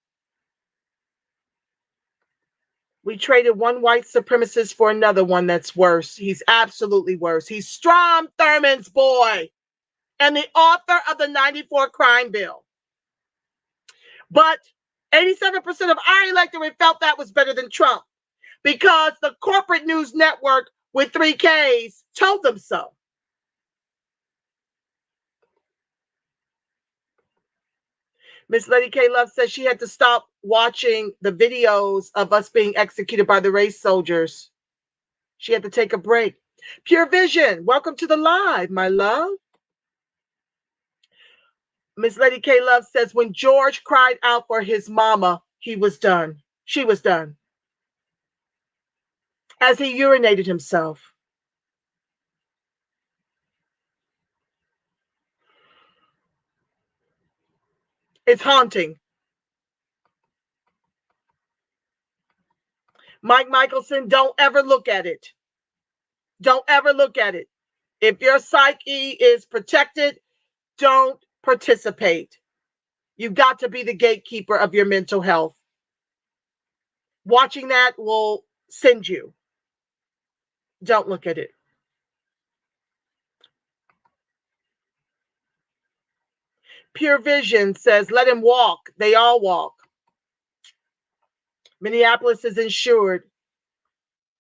We traded one white supremacist for another one that's worse. He's absolutely worse. He's Strom Thurmond's boy and the author of the 94 crime bill. But 87% of our electorate felt that was better than Trump because the corporate news network with 3 Ks told them so. Miss Lady K Love says she had to stop watching the videos of us being executed by the race soldiers. She had to take a break. Pure Vision, welcome to the live, my love. Miss Lady K Love says when George cried out for his mama, he was done. She was done. As he urinated himself. It's haunting. Mike Michelson, don't ever look at it. Don't ever look at it. If your psyche is protected, don't participate. You've got to be the gatekeeper of your mental health. Watching that will send you. Don't look at it. Pure Vision says, let him walk. They all walk. Minneapolis is insured.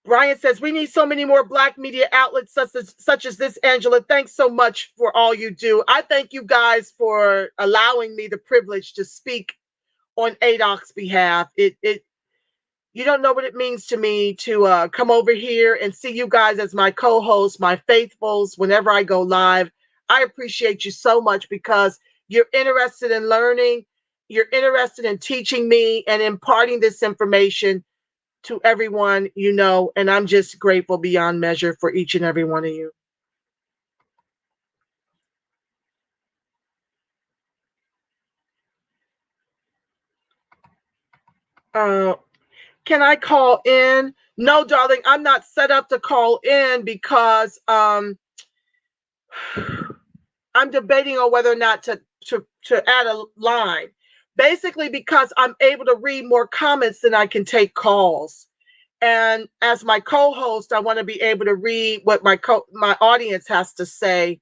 Brian says, we need so many more Black media outlets such as this, Angela. Thanks so much for all you do. I thank you guys for allowing me the privilege to speak on ADOC's behalf. You don't know what it means to me to come over here and see you guys as my co-hosts, my faithfuls, whenever I go live. I appreciate you so much because you're interested in learning. You're interested in teaching me and imparting this information to everyone you know. And I'm just grateful beyond measure for each and every one of you. Can I call in? No, darling, I'm not set up to call in because I'm debating on whether or not to add a line. Basically, because I'm able to read more comments than I can take calls. And as my co-host, I want to be able to read what my audience has to say.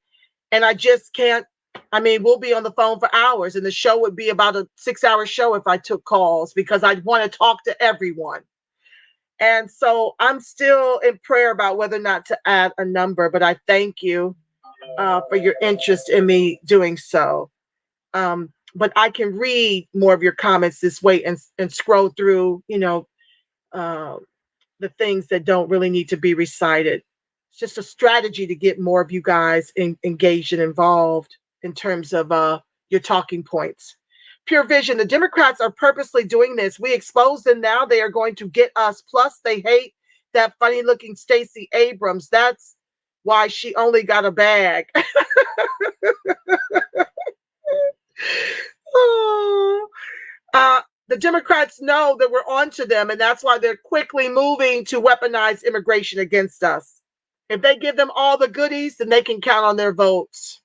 And I just can't. I mean, we'll be on the phone for hours, and the show would be about a 6-hour show if I took calls because I'd want to talk to everyone. And so I'm still in prayer about whether or not to add a number, but I thank you for your interest in me doing so. But I can read more of your comments this way and scroll through, the things that don't really need to be recited. It's just a strategy to get more of you guys engaged and involved in terms of your talking points. Pure Vision, the Democrats are purposely doing this. We expose them now. They are going to get us. Plus, they hate that funny-looking Stacey Abrams. That's why she only got a bag. The Democrats know that we're onto them, and that's why they're quickly moving to weaponize immigration against us. If they give them all the goodies, then they can count on their votes.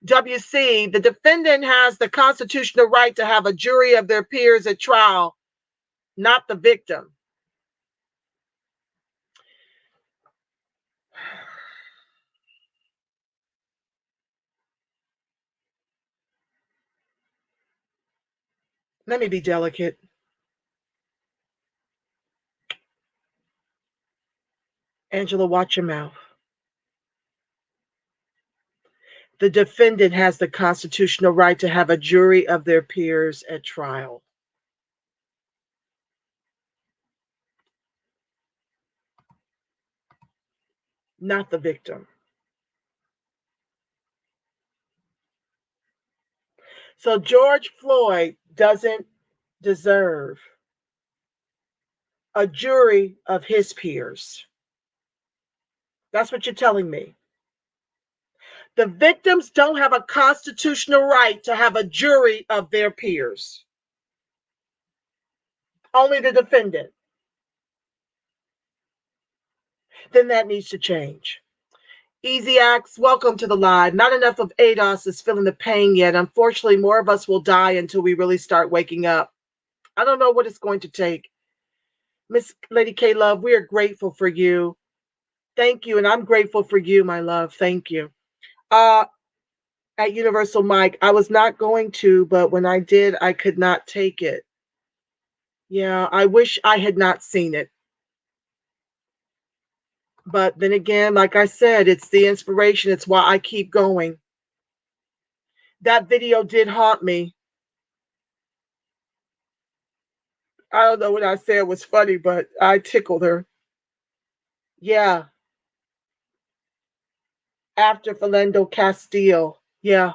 WC, the defendant has the constitutional right to have a jury of their peers at trial, not the victim. Let me be delicate. Angela, watch your mouth. The defendant has the constitutional right to have a jury of their peers at trial. Not the victim. So George Floyd doesn't deserve a jury of his peers. That's what you're telling me. The victims don't have a constitutional right to have a jury of their peers. Only the defendant. Then that needs to change. Easy Acts, welcome to the live. Not enough of ADOS is feeling the pain yet. Unfortunately, more of us will die until we really start waking up. I don't know what it's going to take. Miss Lady K Love, we are grateful for you. Thank you. And I'm grateful for you, my love. Thank you. At Universal Mike, I was not going to, but when I did, I could not take it. Yeah, I wish I had not seen it. But then again, like I said, it's the inspiration. It's why I keep going. That video did haunt me. I don't know what I said was funny, but I tickled her. Yeah. After Philando Castile. Yeah.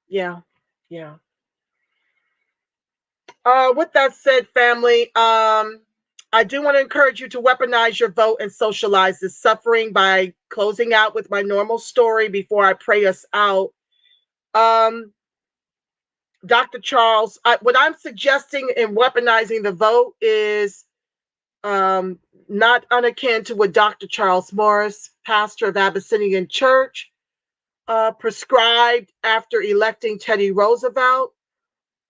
Yeah. Yeah. With that said, family, I do want to encourage you to weaponize your vote and socialize this suffering by closing out with my normal story before I pray us out. Dr. Charles, what I'm suggesting in weaponizing the vote is not unakin to what Dr. Charles Morris, pastor of Abyssinian Church, prescribed after electing Teddy Roosevelt,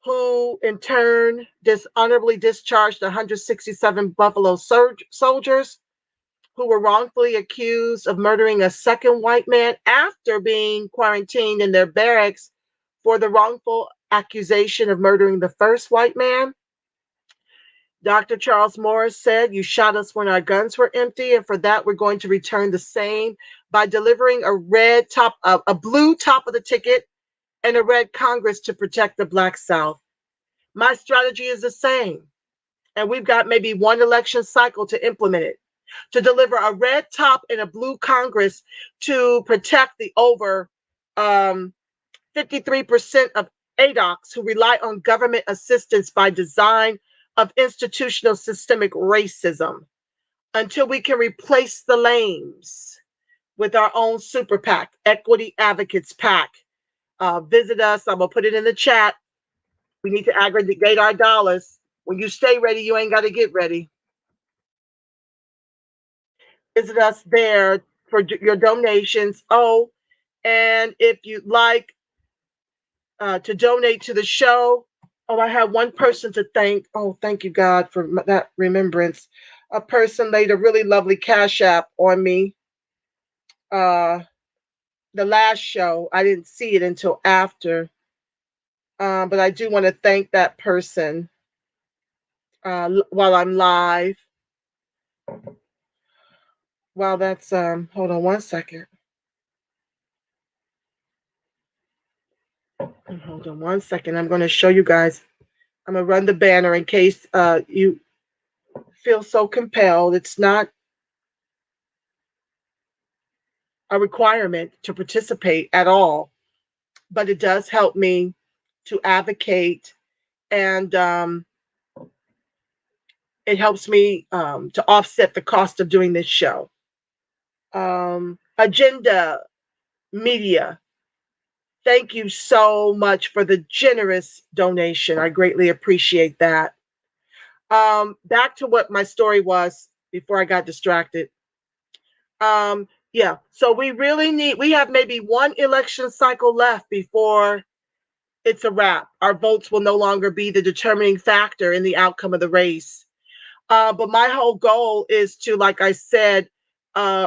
who in turn dishonorably discharged 167 Buffalo soldiers who were wrongfully accused of murdering a second white man after being quarantined in their barracks for the wrongful accusation of murdering the first white man. Dr. Charles Morris said, "You shot us when our guns were empty, and for that we're going to return the same by delivering a blue top of the ticket and a red Congress to protect the Black South." My strategy is the same, and we've got maybe one election cycle to implement it, to deliver a red top and a blue Congress to protect the over 53% of ADOCS who rely on government assistance by design of institutional systemic racism, until we can replace the lames with our own super PAC, Equity Advocates PAC. Visit us. I'm going to put it in the chat. We need to aggregate our dollars. When you stay ready, you ain't got to get ready. Visit us there for your donations. Oh, and if you'd like to donate to the show, oh, I have one person to thank. Oh, thank you, God, for that remembrance. A person laid a really lovely Cash App on me. The last show, I didn't see it until after. But I do want to thank that person while I'm live. Well, that's hold on one second. Hold on one second. I'm going to show you guys. I'm going to run the banner in case you feel so compelled. It's not a requirement to participate at all, but it does help me to advocate, and it helps me to offset the cost of doing this show. Agenda Media, thank you so much for the generous donation. I greatly appreciate that. Back to what my story was before I got distracted. Yeah, so we have maybe one election cycle left before it's a wrap. Our votes will no longer be the determining factor in the outcome of the race. But my whole goal is to, like I said,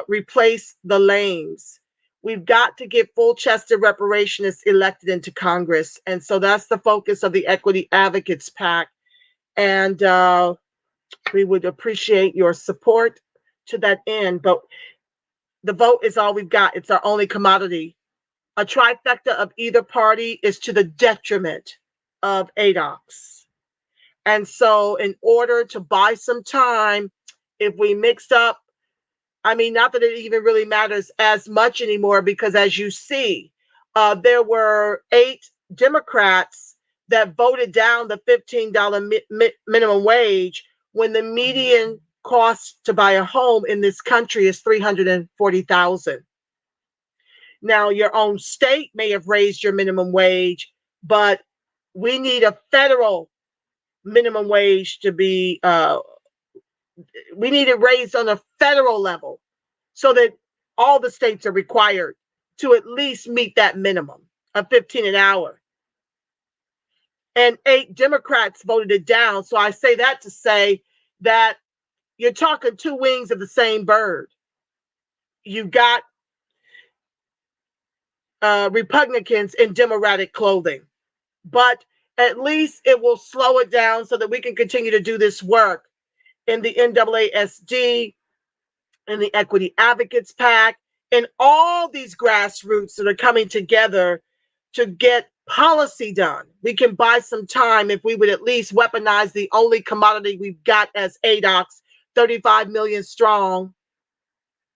replace the lames. We've got to get full-chested reparationists elected into Congress. And so that's the focus of the Equity Advocates PAC. And we would appreciate your support to that end. But the vote is all we've got. It's our only commodity. A trifecta of either party is to the detriment of ADOCS. And so in order to buy some time, if we mixed up, I mean, not that it even really matters as much anymore, because as you see, there were 8 Democrats that voted down the $15 minimum wage when the median cost to buy a home in this country is $340,000. Now, your own state may have raised your minimum wage, but we need a federal minimum wage to be, we need it raised on a federal level so that all the states are required to at least meet that minimum of $15 an hour. And 8 Democrats voted it down. So I say that to say that you're talking 2 wings of the same bird. You've got Republicans in Democratic clothing, but at least it will slow it down so that we can continue to do this work in the NAASD, in the Equity Advocates PAC, and all these grassroots that are coming together to get policy done. We can buy some time if we would at least weaponize the only commodity we've got as ADOCS, 35 million strong,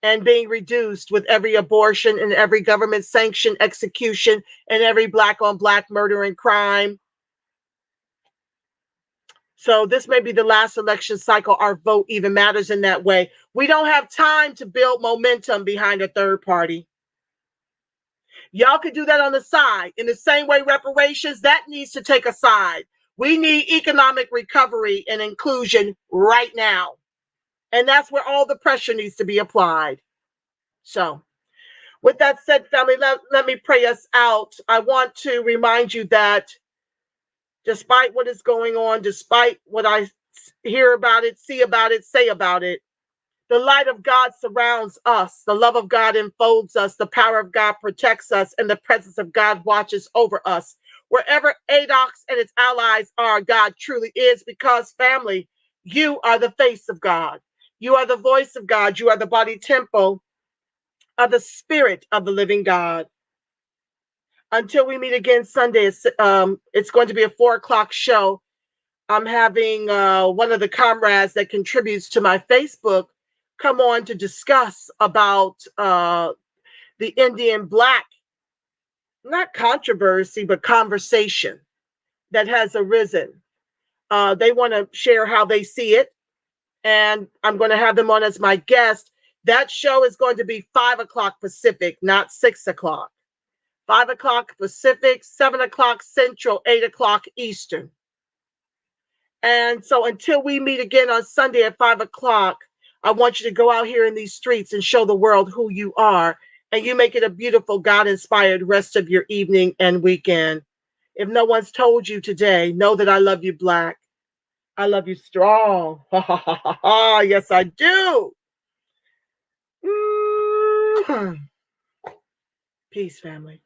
and being reduced with every abortion and every government sanctioned execution and every Black on Black murder and crime. So this may be the last election cycle our vote even matters in that way. We don't have time to build momentum behind a third party. Y'all could do that on the side. In the same way, reparations, that needs to take a side. We need economic recovery and inclusion right now. And that's where all the pressure needs to be applied. So, with that said, family, let me pray us out. I want to remind you that despite what is going on, despite what I hear about it, see about it, say about it, the light of God surrounds us. The love of God enfolds us. The power of God protects us. And the presence of God watches over us. Wherever ADOCS and its allies are, God truly is, because, family, you are the face of God. You are the voice of God. You are the body temple of the Spirit of the living God. Until we meet again Sunday, it's going to be a 4:00 show. I'm having one of the comrades that contributes to my Facebook come on to discuss about the Indian Black, not controversy, but conversation that has arisen. They want to share how they see it, and I'm going to have them on as my guest. That show is going to be 5:00 Pacific, not 6:00. 5:00 Pacific, 7:00 Central, 8:00 Eastern. And so until we meet again on Sunday at 5:00, I want you to go out here in these streets and show the world who you are. And you make it a beautiful, God-inspired rest of your evening and weekend. If no one's told you today, know that I love you, Black. I love you strong. Ha ha ha ha ha. Yes, I do. Peace, family.